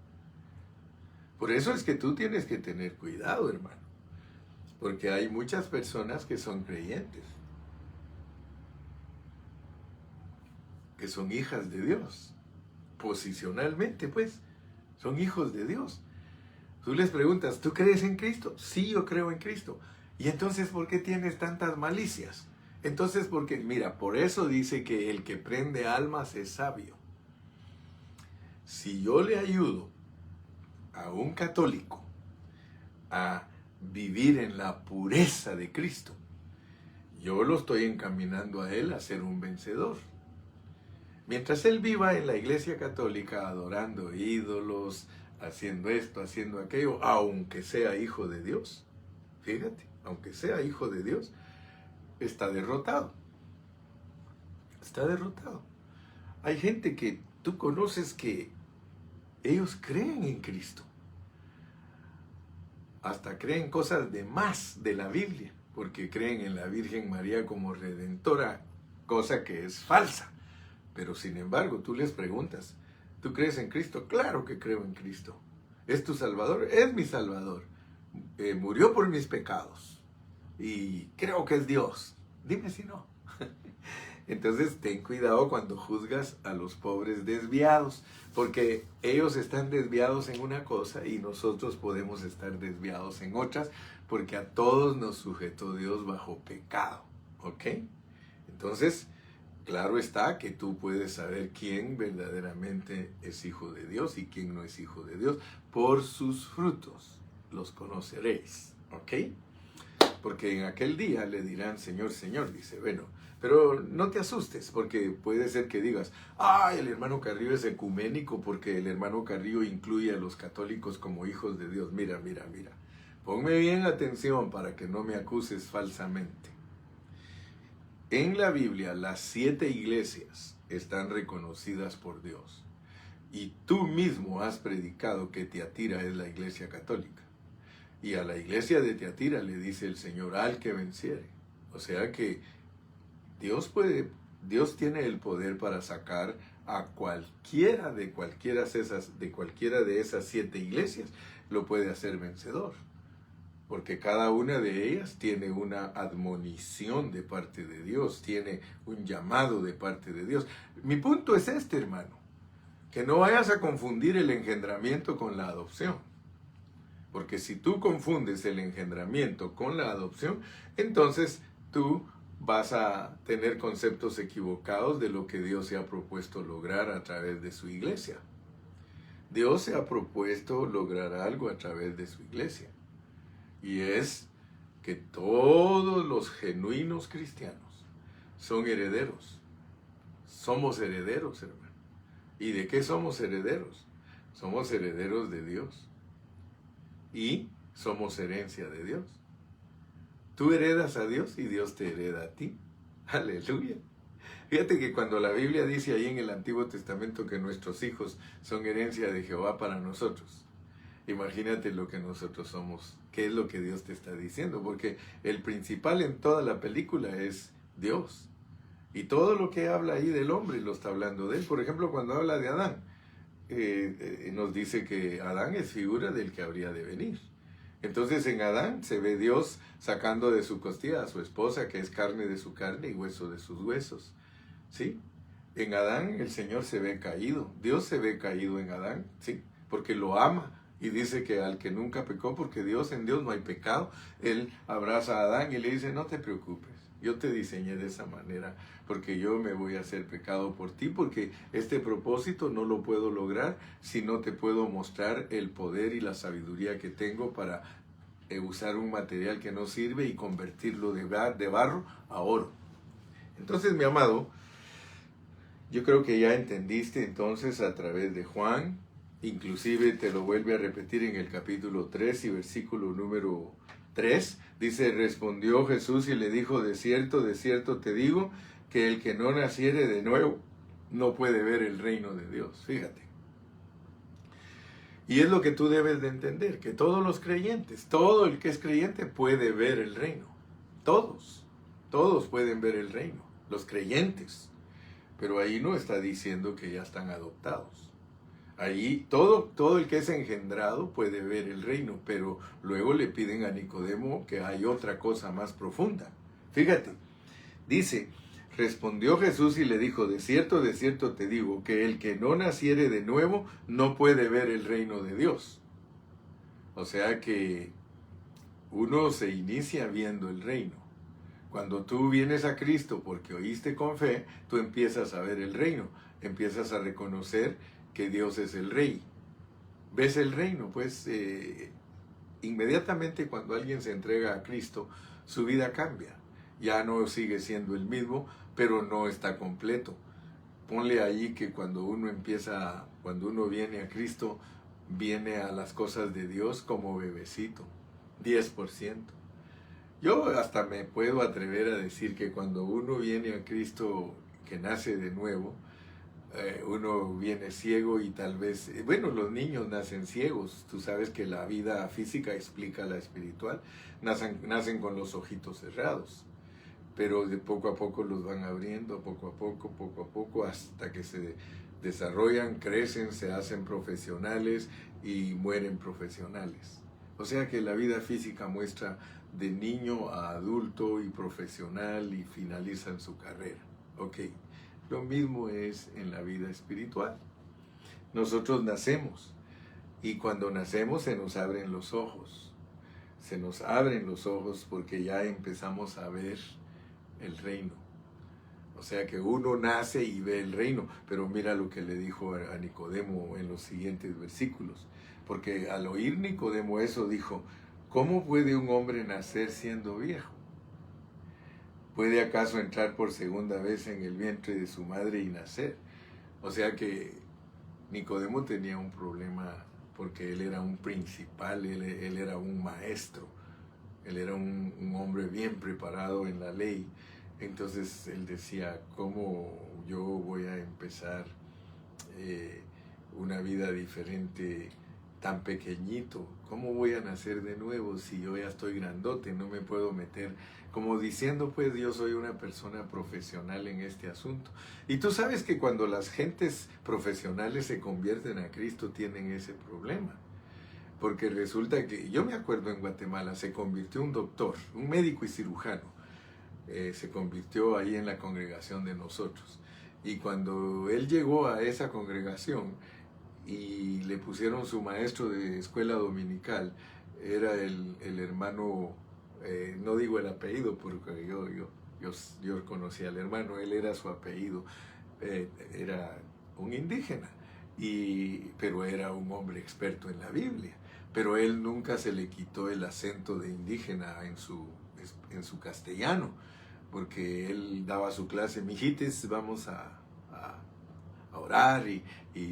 S1: Por eso es que tú tienes que tener cuidado, hermano, porque hay muchas personas que son creyentes, que son hijas de Dios, posicionalmente pues, son hijos de Dios. Tú les preguntas, ¿tú crees en Cristo? Sí, yo creo en Cristo. ¿Y entonces por qué tienes tantas malicias? Entonces porque, mira, por eso dice que el que prende almas es sabio. Si yo le ayudo a un católico a vivir en la pureza de Cristo, yo lo estoy encaminando a él a ser un vencedor. Mientras él viva en la iglesia católica adorando ídolos, haciendo esto, haciendo aquello, aunque sea hijo de Dios, fíjate, aunque sea hijo de Dios, está derrotado. Está derrotado. Hay gente que tú conoces que ellos creen en Cristo. Hasta creen cosas de más de la Biblia, porque creen en la Virgen María como redentora, cosa que es falsa. Pero sin embargo, tú les preguntas, ¿tú crees en Cristo? Claro que creo en Cristo. ¿Es tu Salvador? Es mi Salvador. Murió por mis pecados. Y creo que es Dios. Dime si no. Entonces, ten cuidado cuando juzgas a los pobres desviados, porque ellos están desviados en una cosa y nosotros podemos estar desviados en otras, porque a todos nos sujetó Dios bajo pecado. ¿Ok? Entonces, claro está que tú puedes saber quién verdaderamente es hijo de Dios y quién no es hijo de Dios. Por sus frutos los conoceréis. ¿Ok? Porque en aquel día le dirán, Señor, Señor, dice, bueno, pero no te asustes, porque puede ser que digas, el hermano Carrillo es ecuménico porque el hermano Carrillo incluye a los católicos como hijos de Dios. Mira. Ponme bien atención para que no me acuses falsamente. En la Biblia, las 7 iglesias están reconocidas por Dios. Y tú mismo has predicado que Tiatira es la iglesia católica. Y a la iglesia de Tiatira le dice el Señor, al que venciere. O sea que Dios tiene el poder para sacar a cualquiera de esas 7 iglesias, lo puede hacer vencedor. Porque cada una de ellas tiene una admonición de parte de Dios, tiene un llamado de parte de Dios. Mi punto es este, hermano, que no vayas a confundir el engendramiento con la adopción. Porque si tú confundes el engendramiento con la adopción, entonces tú vas a tener conceptos equivocados de lo que Dios se ha propuesto lograr a través de su iglesia. Dios se ha propuesto lograr algo a través de su iglesia. Y es que todos los genuinos cristianos son herederos. Somos herederos, hermano. ¿Y de qué somos herederos? Somos herederos de Dios. Y somos herencia de Dios. Tú heredas a Dios y Dios te hereda a ti. Aleluya. Fíjate que cuando la Biblia dice ahí en el Antiguo Testamento que nuestros hijos son herencia de Jehová para nosotros, imagínate lo que nosotros somos. ¿Qué es lo que Dios te está diciendo? Porque el principal en toda la película es Dios. Y todo lo que habla ahí del hombre lo está hablando de él. Por ejemplo, cuando habla de Adán, nos dice que Adán es figura del que habría de venir. Entonces en Adán se ve Dios sacando de su costilla a su esposa, que es carne de su carne y hueso de sus huesos. ¿Sí? En Adán el Señor se ve caído. Dios se ve caído en Adán, ¿sí? Porque lo ama. Y dice que al que nunca pecó, porque en Dios no hay pecado, Él abraza a Adán y le dice, no te preocupes, yo te diseñé de esa manera, porque yo me voy a hacer pecado por ti, porque este propósito no lo puedo lograr si no te puedo mostrar el poder y la sabiduría que tengo para usar un material que no sirve y convertirlo de barro a oro. Entonces, mi amado, yo creo que ya entendiste entonces a través de Juan. Inclusive te lo vuelve a repetir en el capítulo 3 y versículo número 3. Dice, respondió Jesús y le dijo, de cierto te digo, que el que no naciere de nuevo no puede ver el reino de Dios. Fíjate. Y es lo que tú debes de entender, que todos los creyentes, todo el que es creyente puede ver el reino. Todos pueden ver el reino, los creyentes. Pero ahí no está diciendo que ya están adoptados. Ahí todo el que es engendrado puede ver el reino, pero luego le piden a Nicodemo que hay otra cosa más profunda. Fíjate, dice, respondió Jesús y le dijo, de cierto te digo, que el que no naciere de nuevo no puede ver el reino de Dios. O sea que uno se inicia viendo el reino. Cuando tú vienes a Cristo porque oíste con fe, tú empiezas a ver el reino, empiezas a reconocer que Dios es el rey. Ves el reino, pues inmediatamente cuando alguien se entrega a Cristo, su vida cambia. Ya no sigue siendo el mismo, pero no está completo. Ponle ahí que cuando uno viene a Cristo, viene a las cosas de Dios como bebecito, 10%. Yo hasta me puedo atrever a decir que cuando uno viene a Cristo, que nace de nuevo, uno viene ciego y tal vez, bueno, los niños nacen ciegos, tú sabes que la vida física explica la espiritual, nacen con los ojitos cerrados, pero de poco a poco los van abriendo, poco a poco, hasta que se desarrollan, crecen, se hacen profesionales y mueren profesionales. O sea que la vida física muestra de niño a adulto y profesional y finaliza en su carrera. Ok, lo mismo es en la vida espiritual. Nosotros nacemos y cuando nacemos se nos abren los ojos. Se nos abren los ojos porque ya empezamos a ver el reino. O sea que uno nace y ve el reino, pero mira lo que le dijo a Nicodemo en los siguientes versículos. Porque al oír Nicodemo eso dijo, ¿cómo puede un hombre nacer siendo viejo? ¿Puede acaso entrar por segunda vez en el vientre de su madre y nacer? O sea que Nicodemo tenía un problema porque él era un principal, él era un maestro, él era un hombre bien preparado en la ley. Entonces él decía, ¿cómo yo voy a empezar una vida diferente tan pequeñito? ¿Cómo voy a nacer de nuevo si yo ya estoy grandote? No me puedo meter, como diciendo, pues yo soy una persona profesional en este asunto. Y tú sabes que cuando las gentes profesionales se convierten a Cristo tienen ese problema. Porque resulta que, yo me acuerdo en Guatemala, se convirtió un doctor, un médico y cirujano. Se convirtió ahí en la congregación de nosotros. Y cuando él llegó a esa congregación y le pusieron su maestro de escuela dominical, era el hermano, no digo el apellido porque yo conocí al hermano, él era su apellido, era un indígena, pero era un hombre experto en la Biblia. Pero él nunca se le quitó el acento de indígena en su castellano, porque él daba su clase, mijites, vamos a orar, y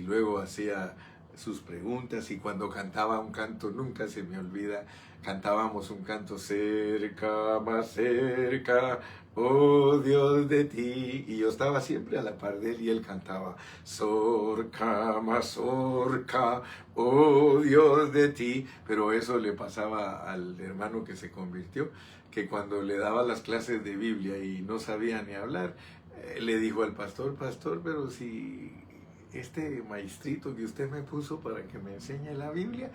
S1: luego hacía sus preguntas, y cuando cantaba un canto, nunca se me olvida, cantábamos un canto, cerca, más cerca, oh Dios de ti, y yo estaba siempre a la par de él, y él cantaba, sorca, más sorca, oh Dios de ti, pero eso le pasaba al hermano que se convirtió, que cuando le daba las clases de Biblia y no sabía ni hablar, le dijo al pastor, pero si este maestrito que usted me puso para que me enseñe la Biblia,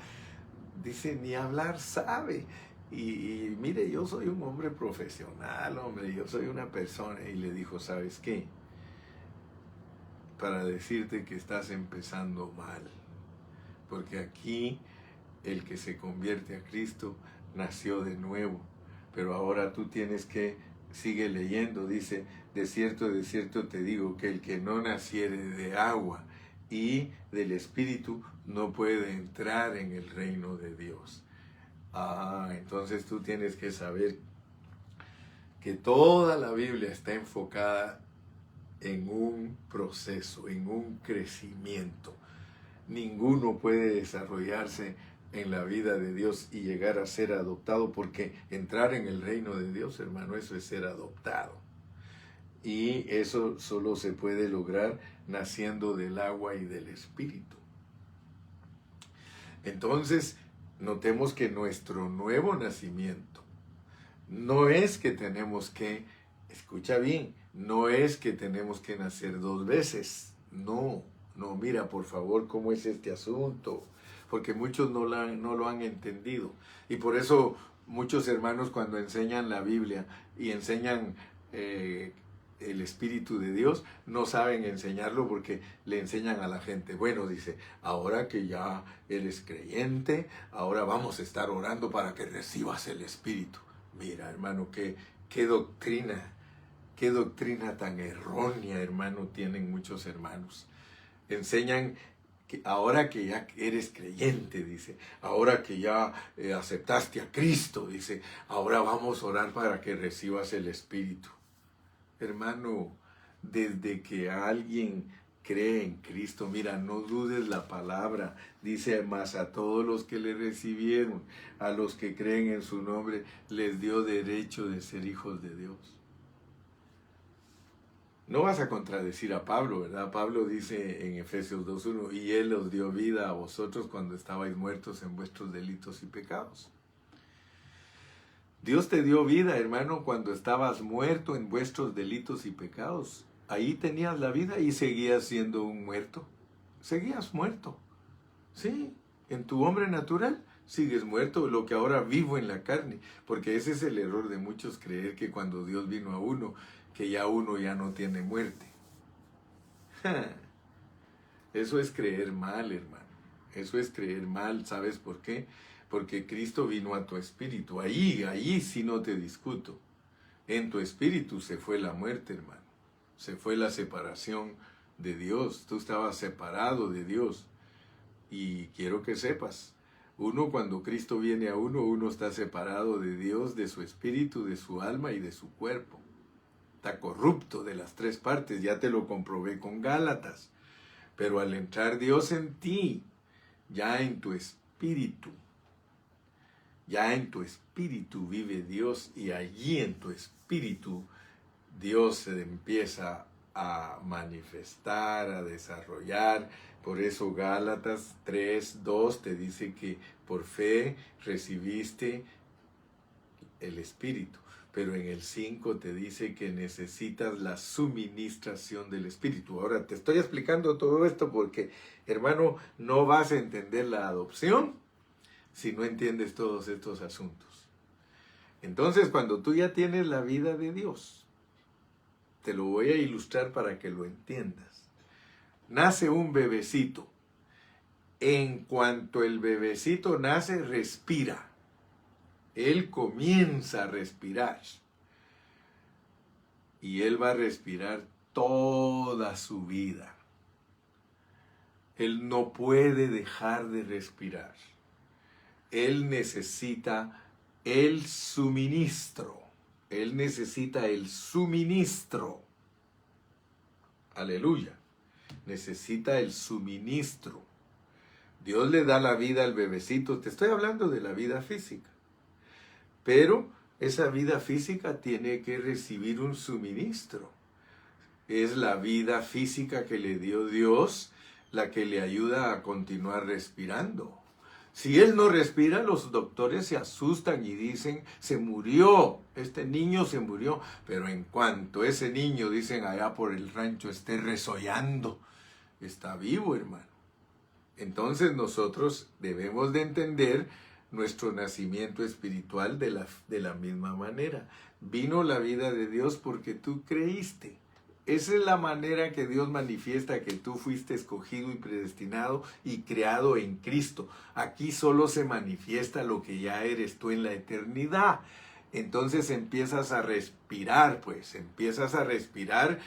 S1: dice, ni hablar sabe. Y mire, yo soy un hombre profesional, hombre, yo soy una persona. Y le dijo, ¿sabes qué? Para decirte que estás empezando mal. Porque aquí el que se convierte a Cristo nació de nuevo. Pero ahora tú tienes que, sigue leyendo, dice, de cierto te digo, que el que no naciere de agua y del Espíritu no puede entrar en el reino de Dios. Entonces tú tienes que saber que toda la Biblia está enfocada en un proceso, en un crecimiento. Ninguno puede desarrollarse en la vida de Dios y llegar a ser adoptado, porque entrar en el reino de Dios, hermano, eso es ser adoptado. Y eso solo se puede lograr naciendo del agua y del Espíritu. Entonces, notemos que nuestro nuevo nacimiento no es que tenemos que, escucha bien, no es que tenemos que nacer 2 veces. No, mira, por favor, cómo es este asunto, porque muchos no lo han entendido. Y por eso muchos hermanos, cuando enseñan la Biblia y enseñan el Espíritu de Dios, no saben enseñarlo porque le enseñan a la gente. Bueno, dice, ahora que ya eres creyente, ahora vamos a estar orando para que recibas el Espíritu. Mira, hermano, qué doctrina tan errónea, hermano, tienen muchos hermanos. Enseñan que ahora que ya eres creyente, dice, ahora que ya aceptaste a Cristo, dice, ahora vamos a orar para que recibas el Espíritu. Hermano, desde que alguien cree en Cristo, mira, no dudes la palabra, dice, más a todos los que le recibieron, a los que creen en su nombre, les dio derecho de ser hijos de Dios. No vas a contradecir a Pablo, ¿verdad? Pablo dice en Efesios 2:1, y Él os dio vida a vosotros cuando estabais muertos en vuestros delitos y pecados. Dios te dio vida, hermano, cuando estabas muerto en vuestros delitos y pecados. Ahí tenías la vida y seguías siendo un muerto. Seguías muerto. Sí, en tu hombre natural sigues muerto, lo que ahora vivo en la carne. Porque ese es el error de muchos, creer que cuando Dios vino a uno, que ya uno ya no tiene muerte. Eso es creer mal, hermano. Eso es creer mal. ¿Sabes por qué? Porque Cristo vino a tu espíritu. Ahí sí no te discuto. En tu espíritu se fue la muerte, hermano. Se fue la separación de Dios. Tú estabas separado de Dios. Y quiero que sepas, cuando Cristo viene a uno está separado de Dios, de su espíritu, de su alma y de su cuerpo. Está corrupto de las tres partes, ya te lo comprobé con Gálatas. Pero al entrar Dios en ti, ya en tu espíritu vive Dios, y allí en tu espíritu Dios se empieza a manifestar, a desarrollar. Por eso Gálatas 3:2 te dice que por fe recibiste el Espíritu. Pero en el 5 te dice que necesitas la suministración del Espíritu. Ahora te estoy explicando todo esto porque, hermano, no vas a entender la adopción si no entiendes todos estos asuntos. Entonces, cuando tú ya tienes la vida de Dios, te lo voy a ilustrar para que lo entiendas. Nace un bebecito. En cuanto el bebecito nace, respira. Él comienza a respirar. Y él va a respirar toda su vida. Él no puede dejar de respirar. Él necesita el suministro. Él necesita el suministro. Aleluya. Necesita el suministro. Dios le da la vida al bebecito. Te estoy hablando de la vida física. Pero esa vida física tiene que recibir un suministro. Es la vida física que le dio Dios la que le ayuda a continuar respirando. Si él no respira, los doctores se asustan y dicen, se murió, este niño se murió. Pero en cuanto ese niño, dicen allá por el rancho, esté resollando, está vivo, hermano. Entonces nosotros debemos de entender nuestro nacimiento espiritual de la misma manera. Vino la vida de Dios porque tú creíste. Esa es la manera que Dios manifiesta que tú fuiste escogido y predestinado y creado en Cristo. Aquí solo se manifiesta lo que ya eres tú en la eternidad. Entonces empiezas a respirar, empiezas a respirar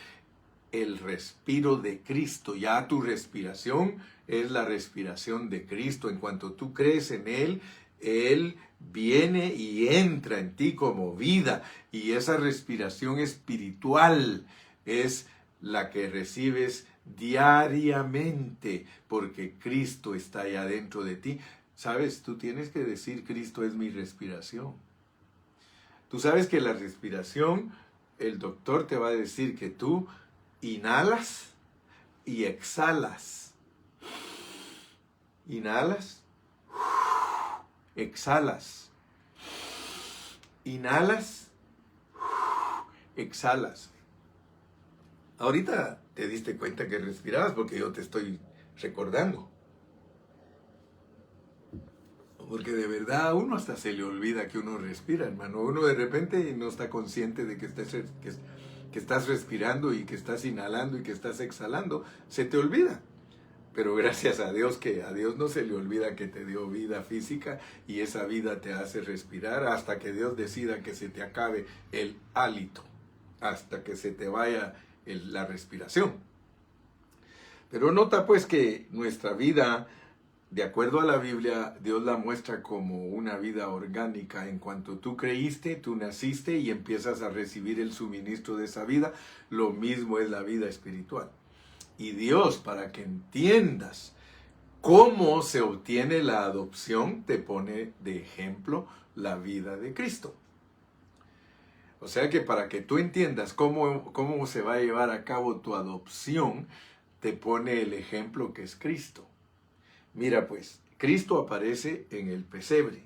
S1: el respiro de Cristo. Ya tu respiración es la respiración de Cristo. En cuanto tú crees en Él, Él viene y entra en ti como vida. Y esa respiración espiritual es la que recibes diariamente, porque Cristo está allá dentro de ti. ¿Sabes? Tú tienes que decir, Cristo es mi respiración. Tú sabes que la respiración, el doctor te va a decir que tú inhalas y exhalas. Inhalas, exhalas. Inhalas, exhalas. Ahorita te diste cuenta que respirabas porque yo te estoy recordando. Porque de verdad a uno hasta se le olvida que uno respira, hermano. Uno de repente no está consciente de que que estás respirando y que estás inhalando y que estás exhalando, se te olvida. Pero gracias a Dios que a Dios no se le olvida que te dio vida física y esa vida te hace respirar hasta que Dios decida que se te acabe el hálito, hasta que se te vaya la respiración. Pero nota pues que nuestra vida, de acuerdo a la Biblia, Dios la muestra como una vida orgánica. En cuanto tú creíste, tú naciste y empiezas a recibir el suministro de esa vida, lo mismo es la vida espiritual. Y Dios, para que entiendas cómo se obtiene la adopción, te pone de ejemplo la vida de Cristo. O sea que para que tú entiendas cómo se va a llevar a cabo tu adopción, te pone el ejemplo que es Cristo. Mira pues, Cristo aparece en el pesebre.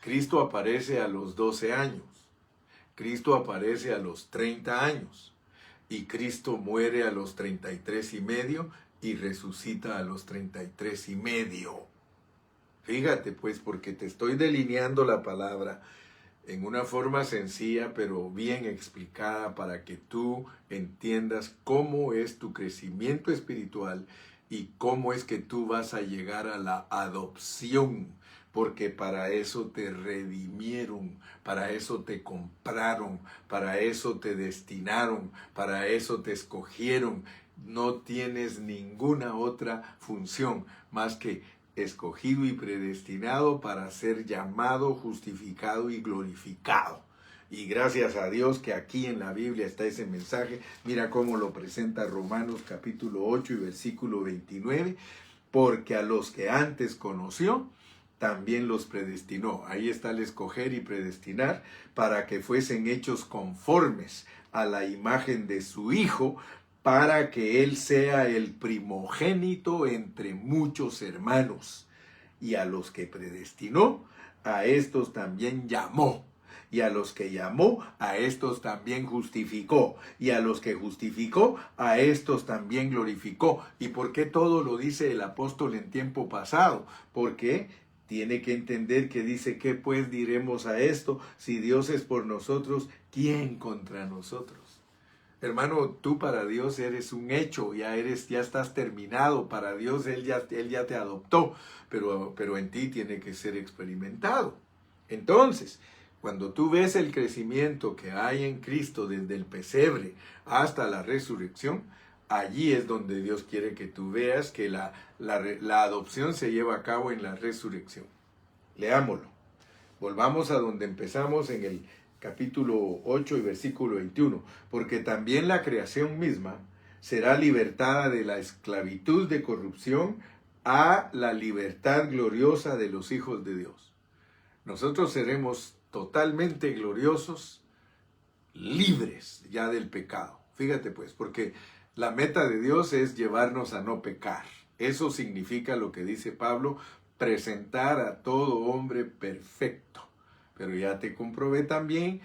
S1: Cristo aparece a los 12 años. Cristo aparece a los 30 años. Y Cristo muere a los 33 y medio y resucita a los 33 y medio. Fíjate pues, porque te estoy delineando la palabra en una forma sencilla pero bien explicada para que tú entiendas cómo es tu crecimiento espiritual y cómo es que tú vas a llegar a la adopción. Porque para eso te redimieron, para eso te compraron, para eso te destinaron, para eso te escogieron. No tienes ninguna otra función más que escogido y predestinado para ser llamado, justificado y glorificado. Y gracias a Dios que aquí en la Biblia está ese mensaje. Mira cómo lo presenta Romanos capítulo 8 y versículo 29. Porque a los que antes conoció, también los predestinó. Ahí está el escoger y predestinar para que fuesen hechos conformes a la imagen de su Hijo, para que Él sea el primogénito entre muchos hermanos. Y a los que predestinó, a estos también llamó. Y a los que llamó, a estos también justificó. Y a los que justificó, a estos también glorificó. ¿Y por qué todo lo dice el apóstol en tiempo pasado? Porque tiene que entender que dice, ¿qué pues diremos a esto? Si Dios es por nosotros, ¿quién contra nosotros? Hermano, tú para Dios eres un hecho, ya estás terminado. Para Dios Él ya te adoptó, pero en ti tiene que ser experimentado. Entonces, cuando tú ves el crecimiento que hay en Cristo desde el pesebre hasta la resurrección, allí es donde Dios quiere que tú veas que la adopción se lleva a cabo en la resurrección. Leámoslo. Volvamos a donde empezamos en el capítulo 8 y versículo 21. Porque también la creación misma será libertada de la esclavitud de corrupción a la libertad gloriosa de los hijos de Dios. Nosotros seremos totalmente gloriosos, libres ya del pecado. Fíjate pues, porque la meta de Dios es llevarnos a no pecar. Eso significa lo que dice Pablo, presentar a todo hombre perfecto. Pero ya te comprobé también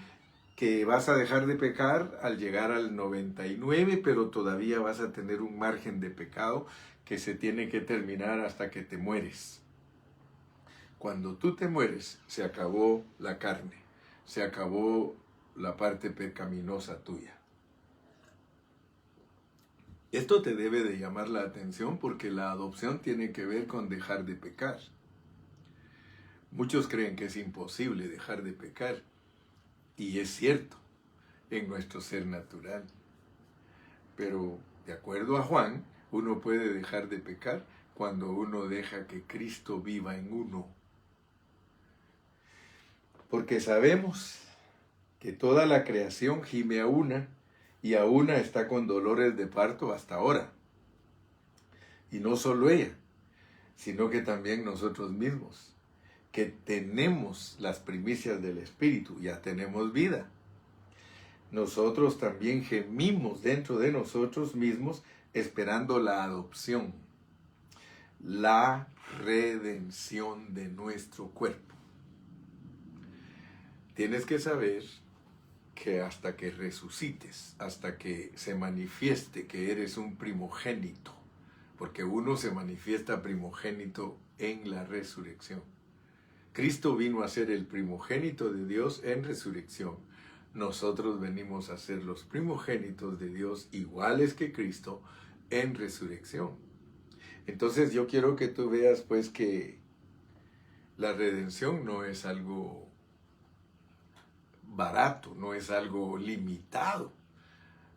S1: que vas a dejar de pecar al llegar al 99, pero todavía vas a tener un margen de pecado que se tiene que terminar hasta que te mueres. Cuando tú te mueres, se acabó la carne, se acabó la parte pecaminosa tuya. Esto te debe de llamar la atención porque la adopción tiene que ver con dejar de pecar. Muchos creen que es imposible dejar de pecar, y es cierto, en nuestro ser natural. Pero, de acuerdo a Juan, uno puede dejar de pecar cuando uno deja que Cristo viva en uno. Porque sabemos que toda la creación gime a una, y a una está con dolores de parto hasta ahora. Y no solo ella, sino que también nosotros mismos, que tenemos las primicias del Espíritu, ya tenemos vida. Nosotros también gemimos dentro de nosotros mismos esperando la adopción, la redención de nuestro cuerpo. Tienes que saber que hasta que resucites, hasta que se manifieste que eres un primogénito, porque uno se manifiesta primogénito en la resurrección. Cristo vino a ser el primogénito de Dios en resurrección. nosotros venimos a ser los primogénitos de Dios, iguales que Cristo, en resurrección. Entonces yo quiero que tú veas pues que la redención no es algo barato, no es algo limitado.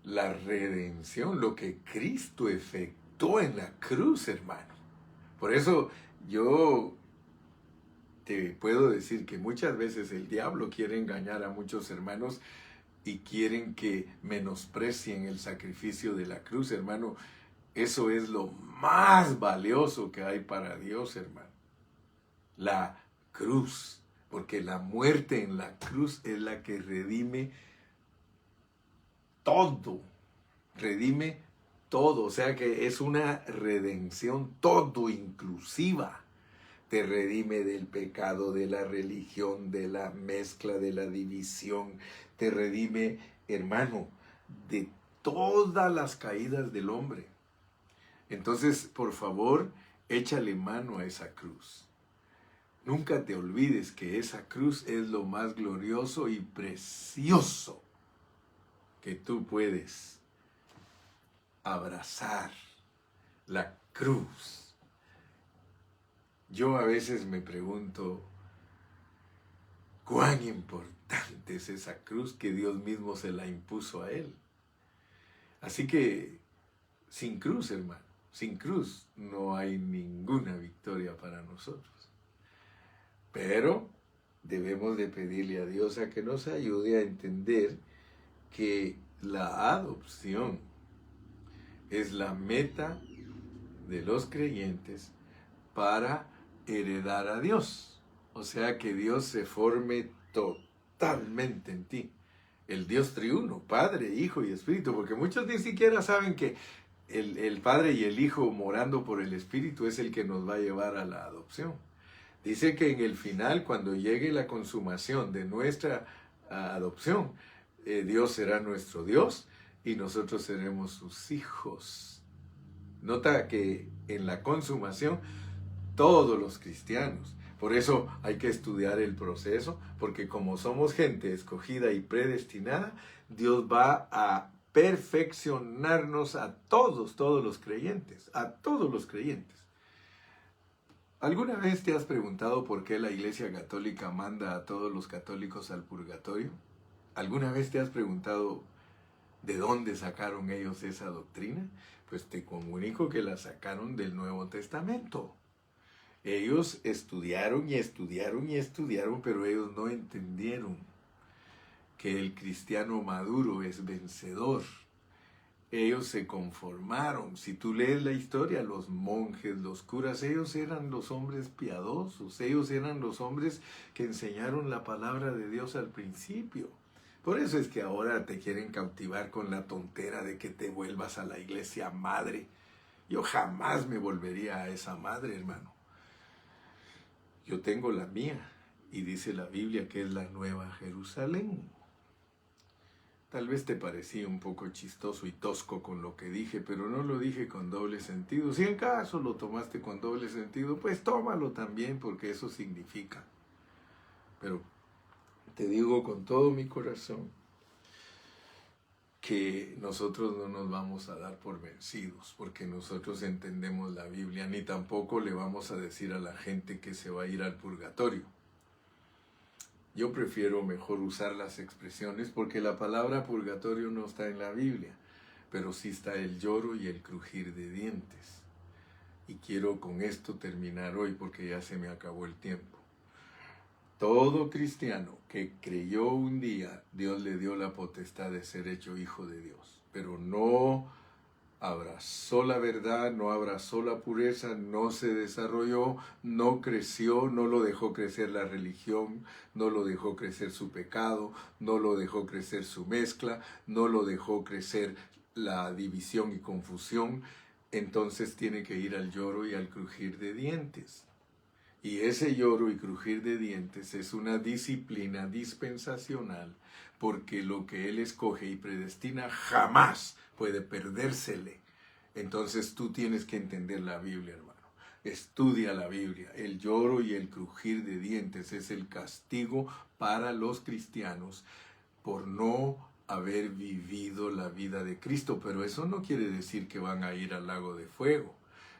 S1: La redención, lo que Cristo efectuó en la cruz, hermano. Por eso yo te puedo decir que muchas veces el diablo quiere engañar a muchos hermanos y quieren que menosprecien el sacrificio de la cruz, hermano. Eso es lo más valioso que hay para Dios, hermano. La cruz, porque la muerte en la cruz es la que redime todo, redime todo, o sea que es una redención todo inclusiva. Te redime del pecado, de la religión, de la mezcla, de la división. Te redime, hermano, de todas las caídas del hombre. Entonces, por favor, échale mano a esa cruz. Nunca te olvides que esa cruz es lo más glorioso y precioso que tú puedes abrazar. La cruz. Yo a veces me pregunto cuán importante es esa cruz que Dios mismo se la impuso a él. Así que sin cruz, hermano, sin cruz no hay ninguna victoria para nosotros. Pero debemos de pedirle a Dios a que nos ayude a entender que la adopción es la meta de los creyentes para heredar a Dios. O sea, que Dios se forme totalmente en ti. El Dios triuno, Padre, Hijo y Espíritu, porque muchos ni siquiera saben que el Padre y el Hijo morando por el Espíritu es el que nos va a llevar a la adopción. Dice que en el final, cuando llegue la consumación de nuestra adopción, Dios será nuestro Dios y nosotros seremos sus hijos. Nota que en la consumación, todos los cristianos. Por eso hay que estudiar el proceso, porque como somos gente escogida y predestinada, Dios va a perfeccionarnos a todos los creyentes, a todos los creyentes. ¿Alguna vez te has preguntado por qué la Iglesia Católica manda a todos los católicos al purgatorio? ¿Alguna vez te has preguntado de dónde sacaron ellos esa doctrina? Pues te comunico que la sacaron del Nuevo Testamento. Ellos estudiaron y estudiaron y estudiaron, pero ellos no entendieron que el cristiano maduro es vencedor. Ellos se conformaron. Si tú lees la historia, los monjes, los curas, ellos eran los hombres piadosos. Ellos eran los hombres que enseñaron la palabra de Dios al principio. Por eso es que ahora te quieren cautivar con la tontera de que te vuelvas a la iglesia madre. Yo jamás me volvería a esa madre, hermano. Yo tengo la mía, y dice la Biblia que es la Nueva Jerusalén. Tal vez te parecía un poco chistoso y tosco con lo que dije, pero no lo dije con doble sentido. Si en caso lo tomaste con doble sentido, pues tómalo también, porque eso significa. Pero te digo con todo mi corazón que nosotros no nos vamos a dar por vencidos, porque nosotros entendemos la Biblia, ni tampoco le vamos a decir a la gente que se va a ir al purgatorio. Yo prefiero mejor usar las expresiones, porque la palabra purgatorio no está en la Biblia, pero sí está el lloro y el crujir de dientes. Y quiero con esto terminar hoy, porque ya se me acabó el tiempo. Todo cristiano que creyó un día, Dios le dio la potestad de ser hecho hijo de Dios, pero no abrazó la verdad, no abrazó la pureza, no se desarrolló, no creció, no lo dejó crecer la religión, no lo dejó crecer su pecado, no lo dejó crecer su mezcla, no lo dejó crecer la división y confusión. Entonces tiene que ir al lloro y al crujir de dientes. Y ese lloro y crujir de dientes es una disciplina dispensacional, porque lo que Él escoge y predestina jamás puede perdérsele. Entonces tú tienes que entender la Biblia, hermano. Estudia la Biblia. El lloro y el crujir de dientes es el castigo para los cristianos por no haber vivido la vida de Cristo. Pero eso no quiere decir que van a ir al lago de fuego.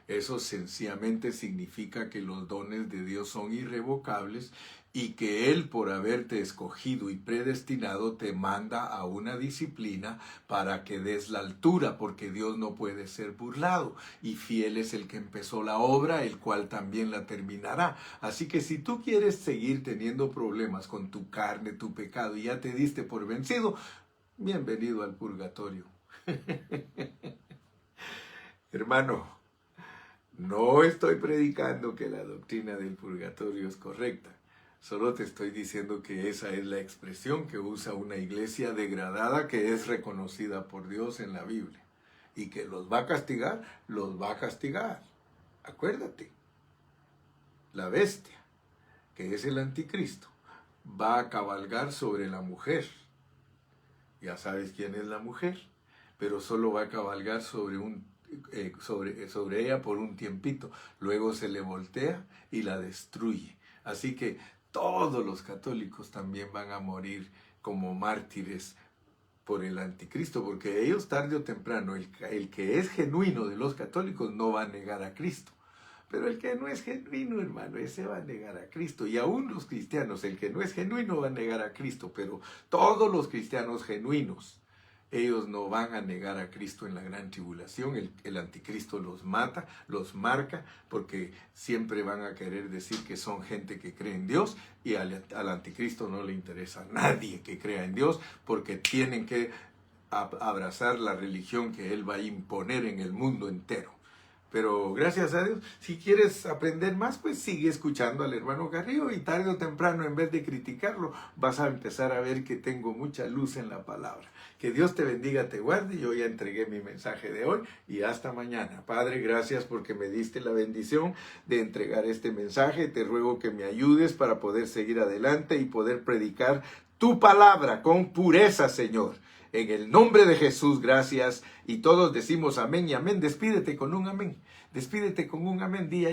S1: Eso sencillamente significa que los dones de Dios son irrevocables y que Él, por haberte escogido y predestinado, te manda a una disciplina para que des la altura, porque Dios no puede ser burlado, y fiel es el que empezó la obra, el cual también la terminará. Así que si tú quieres seguir teniendo problemas con tu carne, tu pecado, y ya te diste por vencido, bienvenido al purgatorio. Hermano, no estoy predicando que la doctrina del purgatorio es correcta. Solo te estoy diciendo que esa es la expresión que usa una iglesia degradada que es reconocida por Dios en la Biblia. Y que los va a castigar, los va a castigar. Acuérdate, la bestia, que es el anticristo, va a cabalgar sobre la mujer. Ya sabes quién es la mujer, pero solo va a cabalgar sobre ella por un tiempito. Luego se le voltea y la destruye. Así que todos los católicos también van a morir como mártires por el anticristo, porque ellos tarde o temprano, el que es genuino de los católicos no va a negar a Cristo. Pero el que no es genuino, hermano, ese va a negar a Cristo. Y aún los cristianos, el que no es genuino va a negar a Cristo. Pero todos los cristianos genuinos, ellos no van a negar a Cristo en la gran tribulación. El anticristo los mata, los marca, porque siempre van a querer decir que son gente que cree en Dios, y al anticristo no le interesa a nadie que crea en Dios, porque tienen que abrazar la religión que Él va a imponer en el mundo entero. Pero gracias a Dios, si quieres aprender más, pues sigue escuchando al hermano Carrillo, y tarde o temprano, en vez de criticarlo, vas a empezar a ver que tengo mucha luz en la palabra. Que Dios te bendiga, te guarde. Yo ya entregué mi mensaje de hoy y hasta mañana. Padre, gracias porque me diste la bendición de entregar este mensaje. Te ruego que me ayudes para poder seguir adelante y poder predicar tu palabra con pureza, Señor. En el nombre de Jesús, gracias. Y todos decimos amén y amén. Despídete con un amén. Despídete con un amén. Día